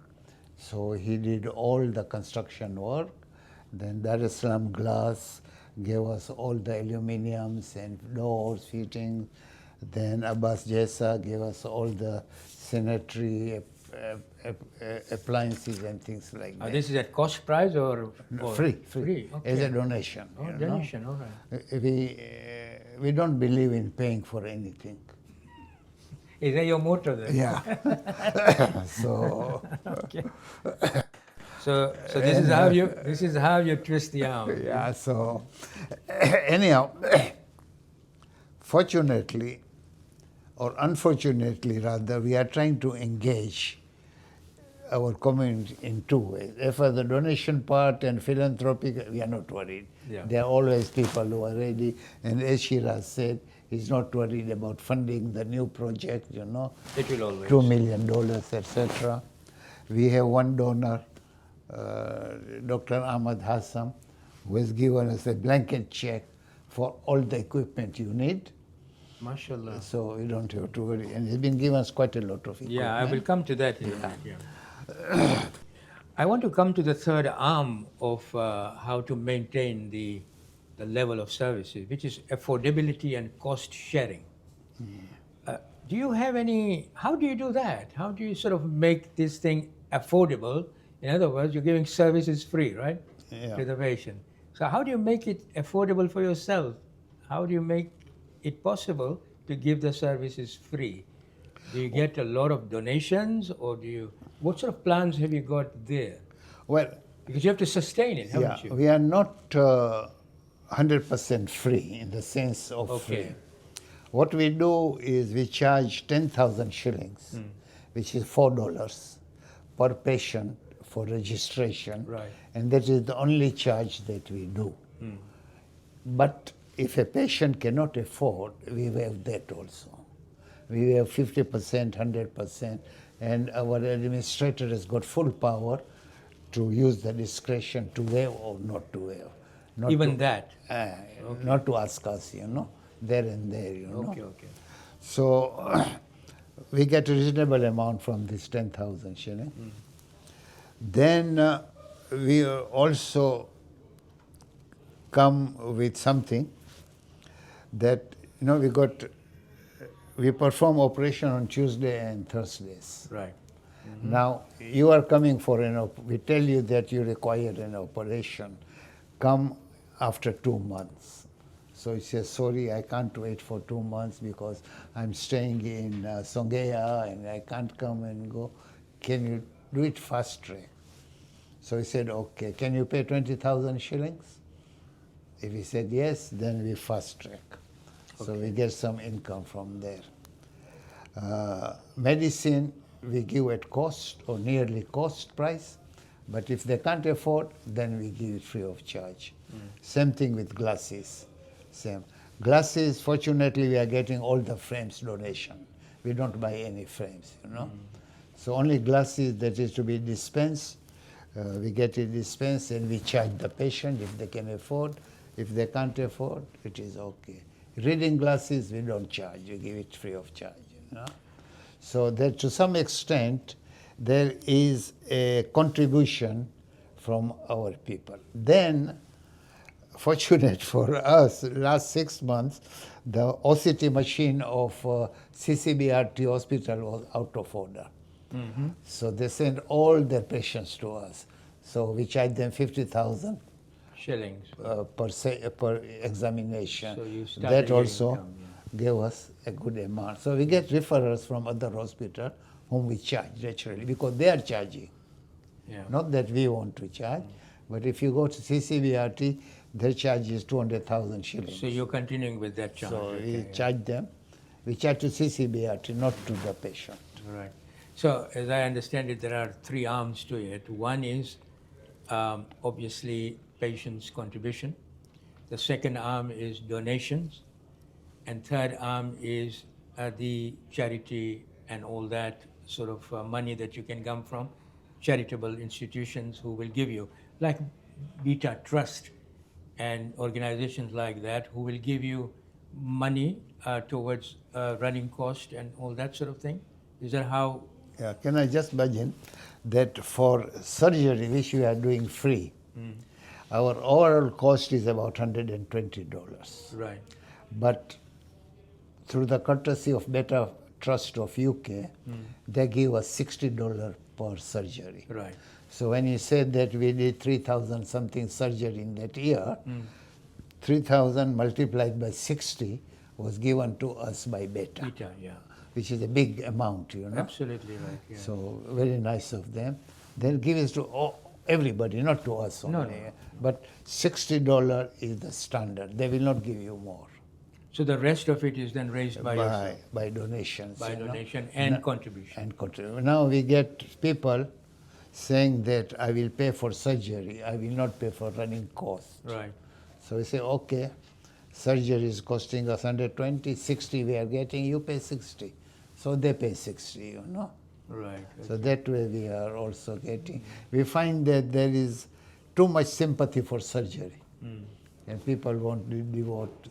So he did all the construction work. Then Dar es Salaam Glass gave us all the aluminiums and doors, fittings. Then Abbas Jessa gave us all the sanitary appliances and things like that. This is at cost price or free, Okay. as a donation. Oh, you know. donation, all right. We don't believe in paying for anything. Is that your motto then? Yeah. So. Okay. So this is how you twist the arm. Yeah. So anyhow, fortunately, or unfortunately rather, we are trying to engage our community in two ways. For the donation part and philanthropic, we are not worried. Yeah. There are always people who are ready. And as Shiraz said, he's not worried about funding the new project, you know. It will always. $2 million, etc. We have one donor, Dr. Ahmad Hassam, who has given us a blanket check for all the equipment you need. MashaAllah. So you don't have to worry. And he's been giving us quite a lot of equipment. Yeah, I will come to that. I want to come to the third arm of how to maintain the level of services, which is affordability and cost sharing. Do you have how do you do that? How do you sort of make this thing affordable? In other words, you're giving services free, right? Yeah. To the patient. So how do you make it affordable for yourself? How do you make it possible to give the services free? Do you get a lot of donations, or what sort of plans have you got there? Well, Because you have to sustain it, haven't you? we are not 100% free in the sense of free. What we do is we charge 10,000 shillings, which is $4 per patient for registration. Right. And that is the only charge that we do. But if a patient cannot afford, we waive that also. We have 50%, 100%, and our administrator has got full power to use the discretion to waive or not to waive. Not Even to, that? Not to ask us, you know, there and there, you know. Okay. So we get a reasonable amount from this 10,000 shilling. Then we also come with something that, you know, we perform operation on Tuesday and Thursdays. Right. Now, you are coming for we tell you that you require an operation. Come after 2 months. So he says, sorry, I can't wait for 2 months because I'm staying in Songea and I can't come and go. Can you do it fast track? So he said, okay, can you pay 20,000 shillings? If he said yes, then we fast track. So we get some income from there. Medicine, we give at cost or nearly cost price. But if they can't afford, then we give it free of charge. Same thing with glasses. Same. Glasses, fortunately, we are getting all the frames donation. We don't buy any frames, you know. So only glasses that is to be dispensed, we get it dispensed and we charge the patient if they can afford. If they can't afford, it is okay. Reading glasses, we don't charge. We give it free of charge, you know. So that to some extent, there is a contribution from our people. Then, fortunate for us, last 6 months, the OCT machine of CCBRT hospital was out of order. So they sent all their patients to us. So we charge them 50,000 Shillings. per examination. So you started That getting also income, gave us a good amount. So we get referrals from other hospitals whom we charge naturally because they are charging. Yeah. Not that we want to charge, but if you go to CCBRT, their charge is 200,000 shillings. So you're continuing with that charge. So we okay, charge them. We charge to CCBRT, not to the patient. Right. So as I understand it, there are 3 arms to it. One is obviously patient's contribution. The second arm is donations. And third arm is the charity and all that sort of money that you can come from charitable institutions who will give you, like Beta Trust and organizations like that who will give you money towards running cost and all that sort of thing. Is that how? Yeah, can I just imagine that for surgery, which we are doing free, our overall cost is about $120. Right. But through the courtesy of Beta Trust of UK, they give us $60 per surgery. Right. So when you said that we did 3,000 something surgery in that year, 3,000 multiplied by 60 was given to us by Beta, Beta, yeah. which is a big amount, you know. Absolutely right. Yeah. So very nice of them. They'll give it to everybody, not to us only. No. But $60 is the standard. They will not give you more. So the rest of it is then raised by yourself, by donations. by you know. donation and contribution. And contribution. Now we get people saying that I will pay for surgery, I will not pay for running costs. Right. So we say, okay, surgery is costing us 120, 60 we are getting, you pay 60. So they pay 60, you know. Right. So that way we are also getting. We find that there is too much sympathy for surgery. And people want to devote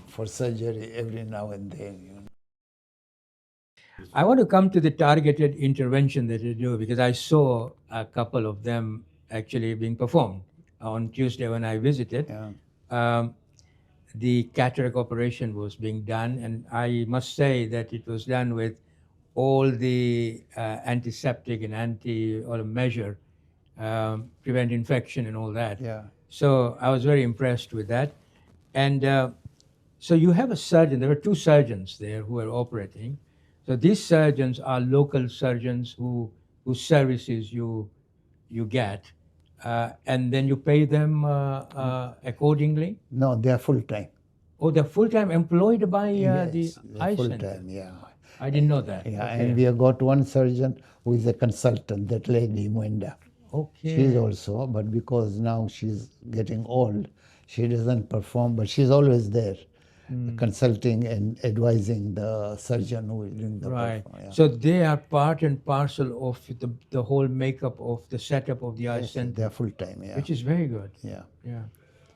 for surgery every now and then, you know. I want to come to the targeted intervention that you do because I saw a couple of them actually being performed on Tuesday when I visited. Yeah. The cataract operation was being done, and I must say that it was done with all the antiseptic and all measure, prevent infection and all that. Yeah. So I was very impressed with that. And so you have a surgeon, there were 2 surgeons there who were operating. So these surgeons are local surgeons whose services you get, and then you pay them accordingly? No, they are full-time. Oh, they're full-time employed by Yes, the they're Eye full-time, Centre? yeah. I didn't know that. Yeah, Okay. and we have got one surgeon who is a consultant, that lady Mwenda. Okay. She's also, but because now she's getting old, she doesn't perform, but she's always there, consulting and advising the surgeon who is doing the Right. perform, yeah. So they are part and parcel of the whole makeup of the setup of the Eye Yes, Centre, they're full-time, yeah. which is very good. Yeah. Yeah.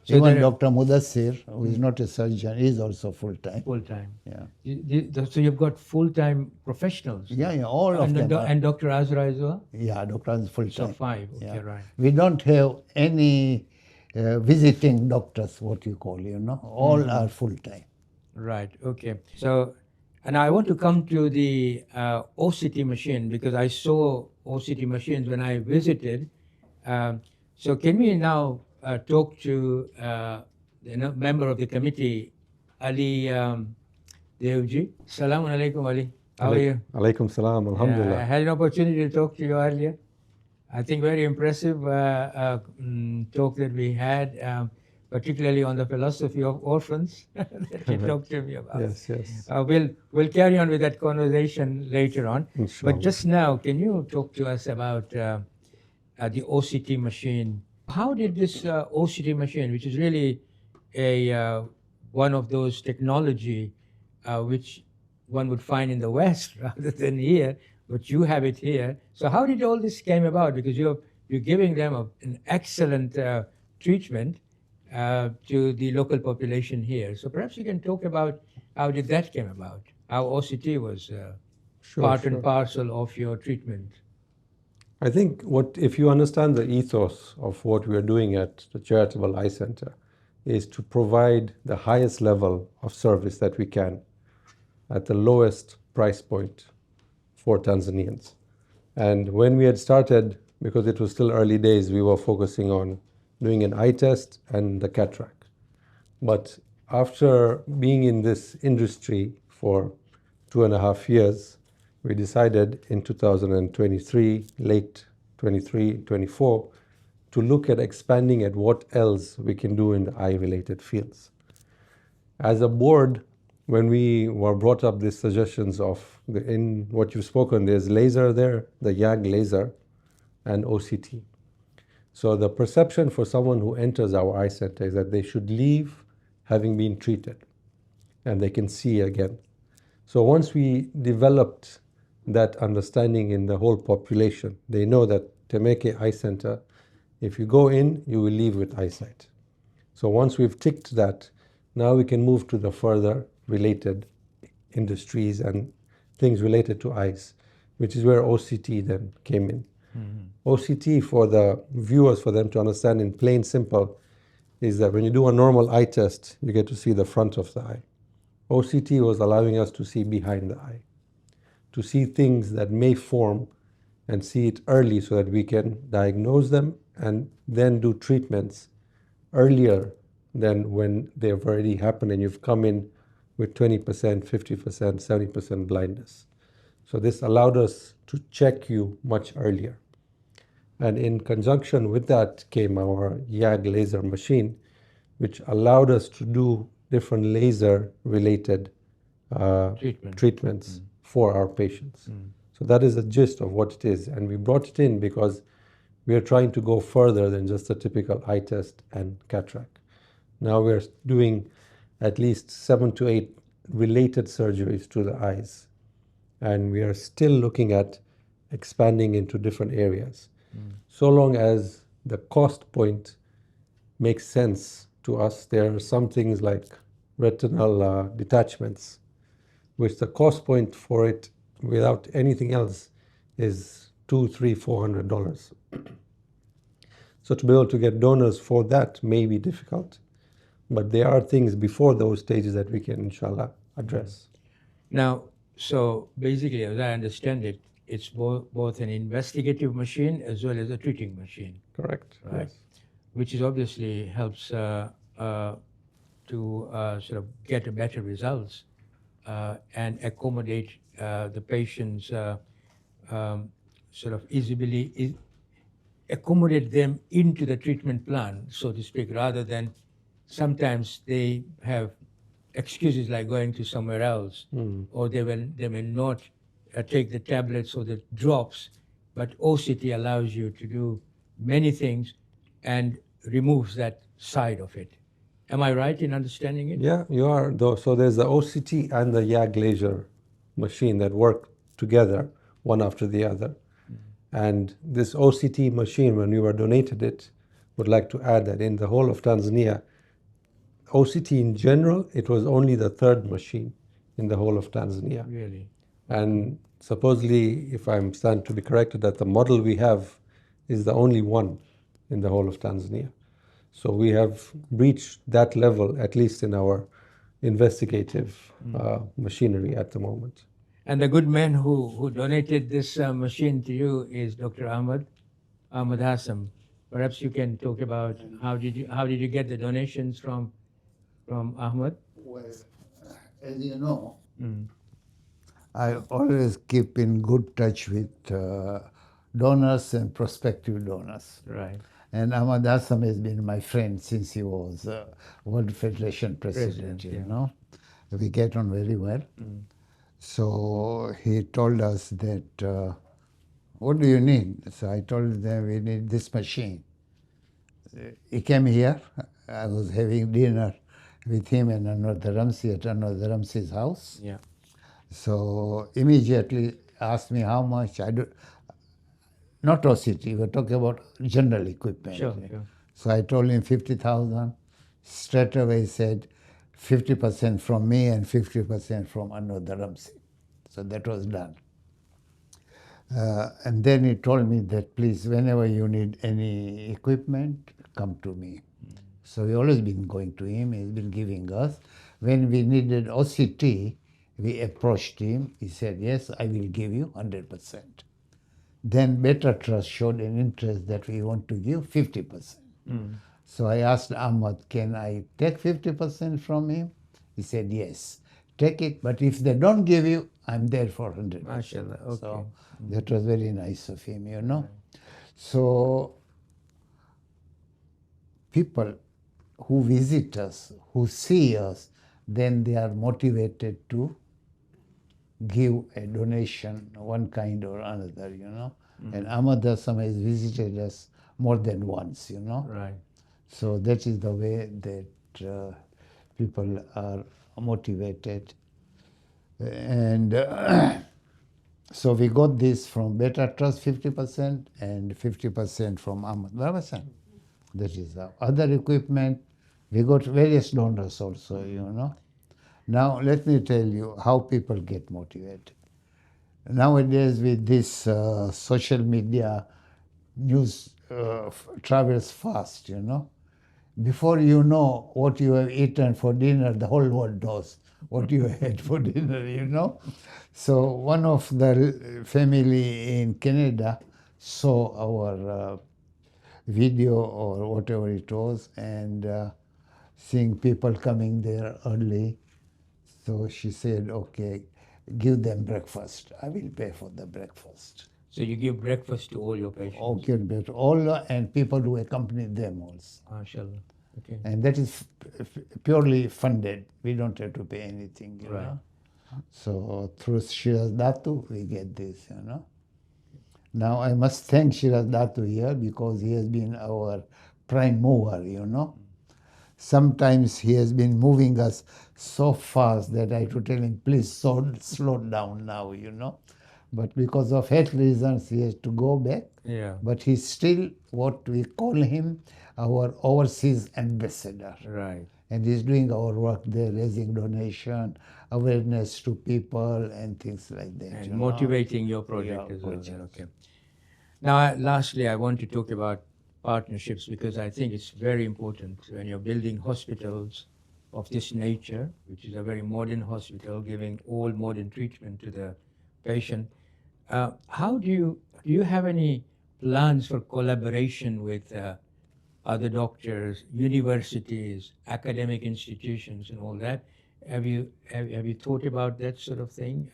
So Even they're Dr. Mudassir, who is not a surgeon, is also full-time. full-time. Yeah. So you've got full-time professionals. Yeah, all of and them are. And Dr. Azra as well? Yeah, Dr. is So full-time. 5. Okay, Yeah. right. We don't have any visiting doctors, what you call, you know. All are full-time. Right, okay. So, and I want to come to the OCT machine because I saw OCT machines when I visited. So can we now talk to the member of the committee, Ali Devji. Salaam alaikum, Ali. How are you? Alaikum salam, I alhamdulillah. had an opportunity to talk to you earlier. I think very impressive talk that we had, particularly on the philosophy of orphans that you talked to me about. Yes, yes. We'll carry on with that conversation later on. Inshallah. But just now, can you talk to us about the OCT machine? How did this OCT machine, which is really a one of those technology which one would find in the West rather than here, but you have it here. So how did all this came about? Because you're giving them an excellent treatment to the local population here. So perhaps you can talk about how did that came about? How OCT was part and parcel of your treatment. I think if you understand the ethos of what we are doing at the Charitable Eye Centre is to provide the highest level of service that we can at the lowest price point for Tanzanians. And when we had started, because it was still early days, we were focusing on doing an eye test and the cataract. But after being in this industry for 2.5 years, we decided in 2023, late 23, 24, to look at expanding at what else we can do in the eye-related fields. As a board, when we were brought up these suggestions of, in what you've spoken, there's laser there, the YAG laser, and OCT. So the perception for someone who enters our eye center is that they should leave having been treated, and they can see again. So once we developed that understanding in the whole population, they know that Temeke Eye Center, if you go in, you will leave with eyesight. So once we've ticked that, now we can move to the further related industries and things related to eyes, which is where OCT then came in. Mm-hmm. OCT, for the viewers, for them to understand in plain simple, is that when you do a normal eye test, you get to see the front of the eye. OCT was allowing us to see behind the eye, to see things that may form and see it early so that we can diagnose them and then do treatments earlier than when they've already happened and you've come in with 20%, 50%, 70% blindness. So this allowed us to check you much earlier. And in conjunction with that came our YAG laser machine, which allowed us to do different laser-related treatments for our patients. So that is the gist of what it is. And we brought it in because we are trying to go further than just a typical eye test and cataract. Now we're doing at least 7 to 8 related surgeries to the eyes. And we are still looking at expanding into different areas. So long as the cost point makes sense to us, there are some things like retinal detachments, which the cost point for it without anything else is $200, $300, $400. So to be able to get donors for that may be difficult, but there are things before those stages that we can, inshallah, address. Now, so basically, as I understand it, it's both an investigative machine as well as a treating machine. Correct. Right? Yes. Which is obviously helps to sort of get better results and accommodate the patients, sort of easily accommodate them into the treatment plan, so to speak, rather than sometimes they have excuses like going to somewhere else, or they may not take the tablets or the drops, but OCT allows you to do many things and removes that side of it. Am I right in understanding it? Yeah, you are. So there's the OCT and the YAG laser machine that work together, one after the other. And this OCT machine, when we were donated it, would like to add that in the whole of Tanzania, OCT in general, it was only the third machine in the whole of Tanzania. Really? And supposedly, if I'm stand to be corrected, that the model we have is the only one in the whole of Tanzania. So we have reached that level, at least in our investigative machinery at the moment. And the good man who donated this machine to you is Dr. Ahmed Hassan. Perhaps you can talk about how did you get the donations from Ahmed? Well, as you know, I always keep in good touch with donors and prospective donors. Right. And Ahmad Hassan has been my friend since he was World Federation president, President, you yeah. know. We get on very well. So he told us that, what do you need? So I told them we need this machine. He came here. I was having dinner with him and Anwar Ramsi at Anwar Ramsi's house. Yeah. So immediately asked me how much. Not OCT, we're talking about general equipment. Sure. So I told him 50,000. Straight away he said 50% from me and 50% from Anwar Ramsi. So that was done. And then he told me that please, whenever you need any equipment, come to me. So we always been going to him. He's been giving us. When we needed OCT, we approached him. He said, yes, I will give you 100%. Then Better Trust showed an interest that we want to give 50%. So I asked Ahmad, can I take 50% from him? He said, yes, take it. But if they don't give you, I'm there for 100%. MashaAllah, okay. So that was very nice of him, you know. So people who visit us, who see us, then they are motivated to give a donation, one kind or another, you know. And Ahmad Hassan has visited us more than once, you know. Right. So that is the way that people are motivated. And so we got this from Better Trust 50% and 50% from Ahmad Hassan. That is the other equipment. We got various donors also, you know. Now, let me tell you how people get motivated. Nowadays, with this social media, news travels fast, you know. Before you know what you have eaten for dinner, the whole world knows what you had for dinner, you know. So one of the family in Canada saw our video or whatever it was, and seeing people coming there early. So she said, okay, give them breakfast. I will pay for the breakfast. So you give breakfast to all your patients? Okay, but all and people who accompany them also. MashaAllah. Okay. And that is purely funded. We don't have to pay anything, you Right. know. So through Shiraz Datu, we get this, you know. Now I must thank Shiraz Datu here because he has been our prime mover, you know. Sometimes he has been moving us so fast that I had to tell him, please slow down now, you know. But because of health reasons, he has to go back. Yeah. But he's still what we call him, our overseas ambassador. Right. And he's doing our work there, raising donation, awareness to people and things like that. And you know. motivating your project Yeah, as well. projects. Okay. Now, lastly, I want to talk about partnerships because I think it's very important when you're building hospitals of this nature, which is a very modern hospital, giving all modern treatment to the patient. How do you have any plans for collaboration with other doctors, universities, academic institutions, and all that? Have you thought about that sort of thing?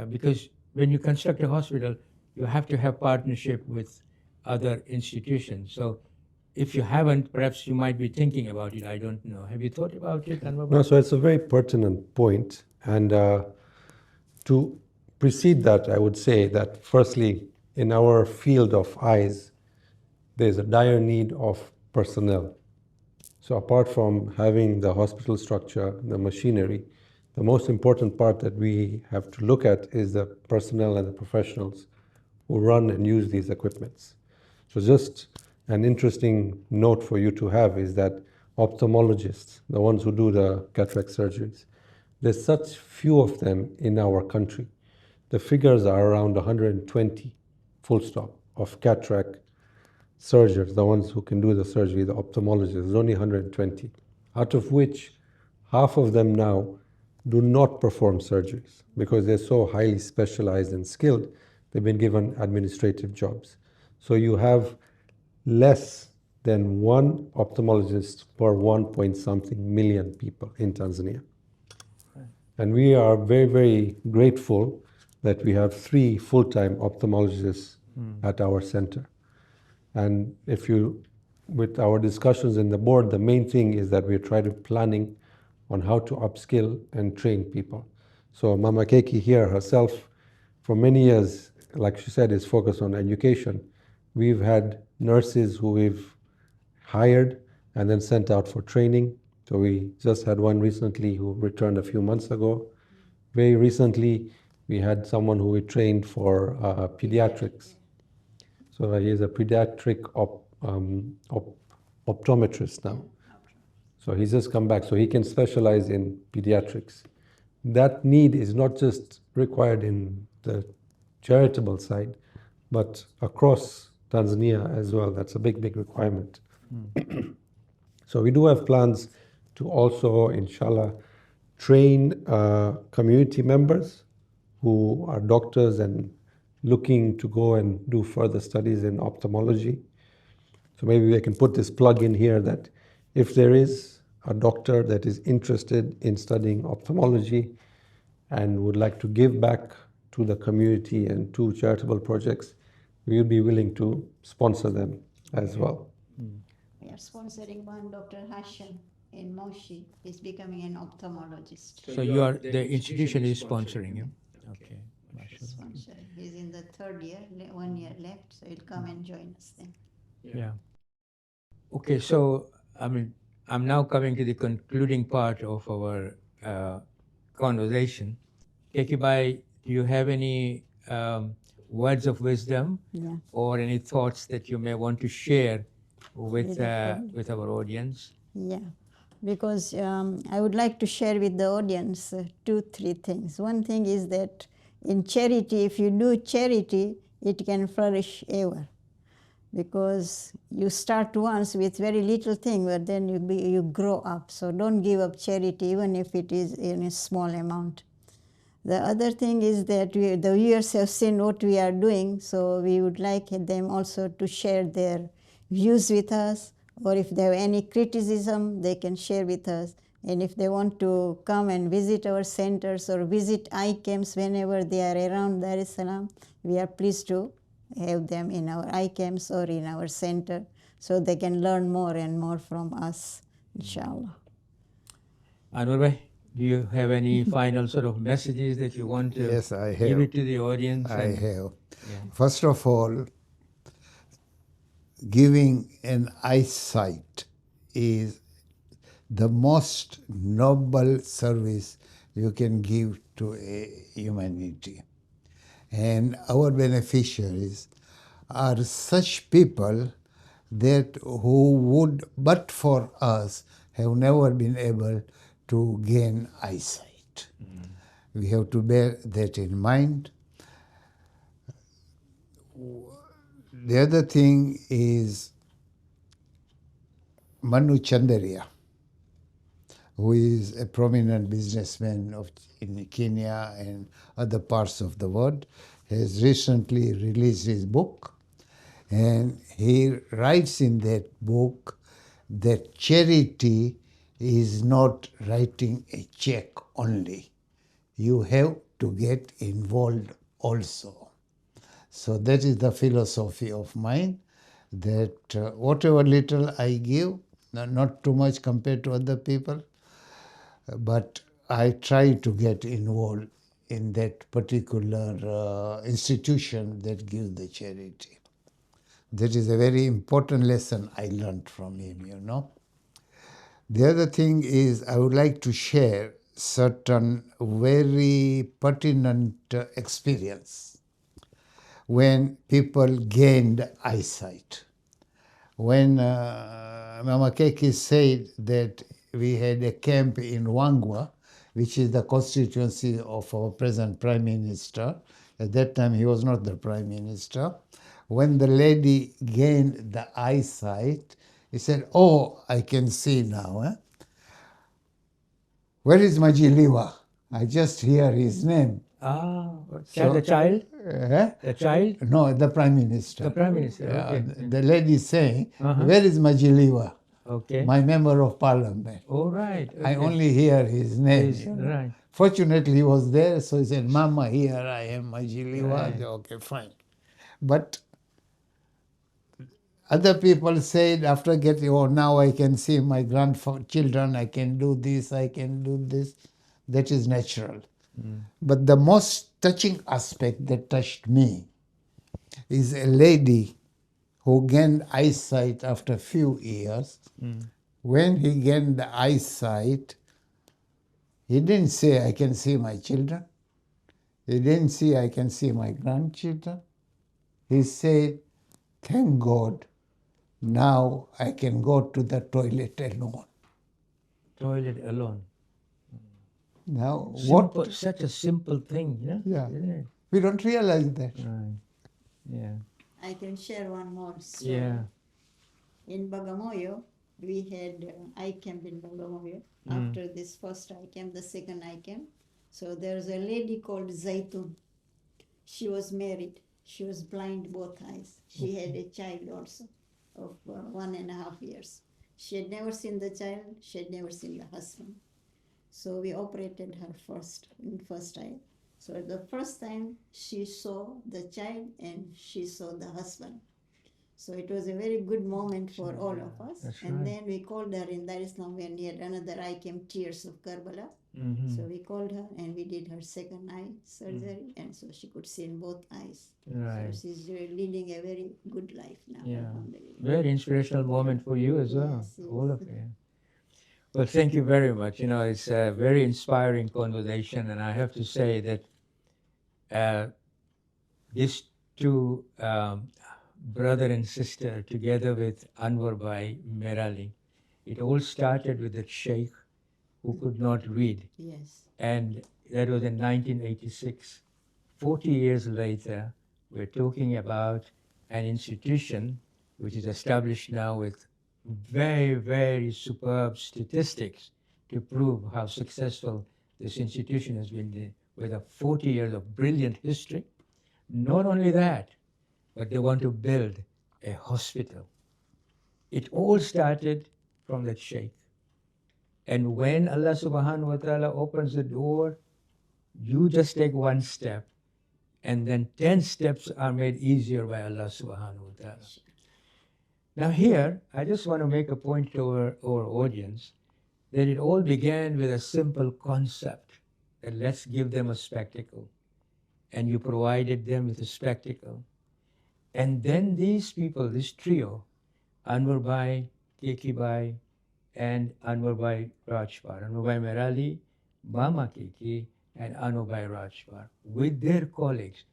Because when you construct a hospital, you have to have partnership with other institutions. So if you haven't, perhaps you might be thinking about it. I don't know. Have you thought about it, Anwar? No, so it's a very pertinent point. And to precede that, I would say that firstly, in our field of eyes, there's a dire need of personnel. So apart from having the hospital structure, the machinery, the most important part that we have to look at is the personnel and the professionals who run and use these equipments. So just an interesting note for you to have is that ophthalmologists, the ones who do the cataract surgeries, there's such few of them in our country. The figures are around 120, full stop, of cataract surgeons, the ones who can do the surgery, the ophthalmologists. There's only 120, out of which half of them now do not perform surgeries because they're so highly specialized and skilled. They've been given administrative jobs. So you have less than one ophthalmologist per 1 point something million people in Tanzania. And we are very, very grateful that we have 3 full-time ophthalmologists at our center. And with our discussions in the board, the main thing is that we're trying to planning on how to upskill and train people. So Mama Keki here herself, for many years, like she said, is focused on education. We've had nurses who we've hired and then sent out for training. So we just had one recently who returned a few months ago. Very recently, we had someone who we trained for pediatrics. So he is a pediatric optometrist now. So he's just come back, so he can specialize in pediatrics. That need is not just required in the charitable side, but across Tanzania as well. That's a big, big requirement. So we do have plans to also, inshallah, train community members who are doctors and looking to go and do further studies in ophthalmology. So maybe we can put this plug in here that if there is a doctor that is interested in studying ophthalmology and would like to give back to the community and to charitable projects, we will be willing to sponsor them as well. We are sponsoring one Dr. Hashim in Moshi. He's becoming an ophthalmologist. So the institution is sponsoring you? Okay. Sponsor. He's in the 3rd year, 1 year left, so he'll come and join us then. Yeah. Okay, so I'm now coming to the concluding part of our conversation. Keki Bhai, do you have any words of wisdom or any thoughts that you may want to share with our audience? Yeah, because I would like to share with the audience 2-3 things. One thing is that in charity, if you do charity, it can flourish ever. Because you start once with very little thing, but then you grow up. So don't give up charity, even if it is in a small amount. The other thing is that the viewers have seen what we are doing, so we would like them also to share their views with us, or if they have any criticism, they can share with us. And if they want to come and visit our centers or visit eye camps whenever they are around Dar es Salaam, we are pleased to have them in our eye camps or in our center so they can learn more and more from us, inshallah. Anwar Bhai, do you have any final sort of messages that you want to Yes, I have. give it to the audience? I have. Yeah. First of all, giving an eyesight is the most noble service you can give to a humanity. And our beneficiaries are such people that who would, but for us, have never been able to gain eyesight. We have to bear that in mind. The other thing is Manu Chandaria, who is a prominent businessman in Kenya and other parts of the world, has recently released his book. And he writes in that book that charity is not writing a check only. You have to get involved also. So that is the philosophy of mine, that whatever little I give, not too much compared to other people, but I try to get involved in that particular institution that gives the charity. That is a very important lesson I learned from him, you know. The other thing is I would like to share certain very pertinent experience when people gained eyesight. When Mama Keki said that we had a camp in Wangwa, which is the constituency of our present Prime Minister. At that time, he was not the Prime Minister. When the lady gained the eyesight, he said, "Oh, I can see now. Where is Majiliwa? I just hear his name. The child? Eh? The child? No, the Prime Minister. The Prime Minister, Yeah, okay. the lady is saying, where is Majiliwa, Okay. my member of parliament? All right. I okay. only hear his name. you know. Right. Fortunately, he was there, so he said, Mama, here I am, Majiliwa. Right. I said, okay, fine. But other people said after getting, oh, now I can see my grandchildren, I can do this, I can do this. That is natural. But the most touching aspect that touched me is a lady who gained eyesight after a few years. When he gained the eyesight, he didn't say, I can see my children. He didn't say, I can see my grandchildren. He said, thank God, now I can go to the toilet alone. Toilet alone. Now, Simple, such a simple thing, Yeah. Isn't it? we don't realize that. Right. Yeah. I can share one more story. Yeah. In Bagamoyo, we had eye camp in Bagamoyo. After this first eye camp, the second eye camp. So there's a lady called Zaitun. She was married. She was blind both eyes. She had a child also of 1.5 years. She had never seen the child. She had never seen the husband. So we operated her first eye. So the first time she saw the child and she saw the husband. So it was a very good moment for all of us. That's And right. then we called her in Dar es Salaam when we had another eye camp, Tears of Karbala. So we called her and we did her second eye surgery, and so she could see in both eyes. Right. So she's leading a very good life now. Yeah. Alhamdulillah. Very inspirational moment for you as well, Yes, yes. all of you. Well, thank you very much. It's a very inspiring conversation, and I have to say that these two brother and sister, together with Anwer Merali, it all started with that sheikh who could not read, Yes. and that was in 1986. 40 years later, we're talking about an institution which is established now with very, very superb statistics to prove how successful this institution has been with a 40 years of brilliant history. Not only that, but they want to build a hospital. It all started from that sheikh. And when Allah subhanahu wa ta'ala opens the door, you just take one step, and then 10 steps are made easier by Allah subhanahu wa ta'ala. Now here, I just want to make a point to our audience that it all began with a simple concept that let's give them a spectacle. And you provided them with a spectacle. And then these people, this trio, Anwer Bhai, Keki Bhai, and Anwer Rajpar, Anwer Merali, Mama Keki, and Anwer Rajpar, with their colleagues,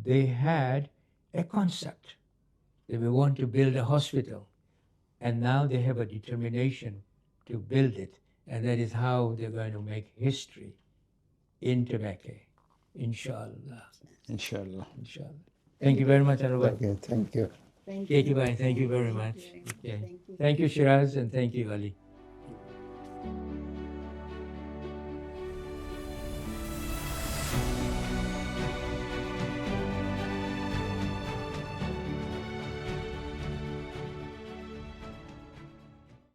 they had a concept. They want to build a hospital. And now they have a determination to build it. And that is how they're going to make history in Temeke. Inshallah. Inshallah. Inshallah. Thank you very much, Anwer. Okay, thank you. Thank Keki you. Bhai, thank you very much. Thank you. Okay. Thank you. Thank you, Shiraz, and thank you, Ali.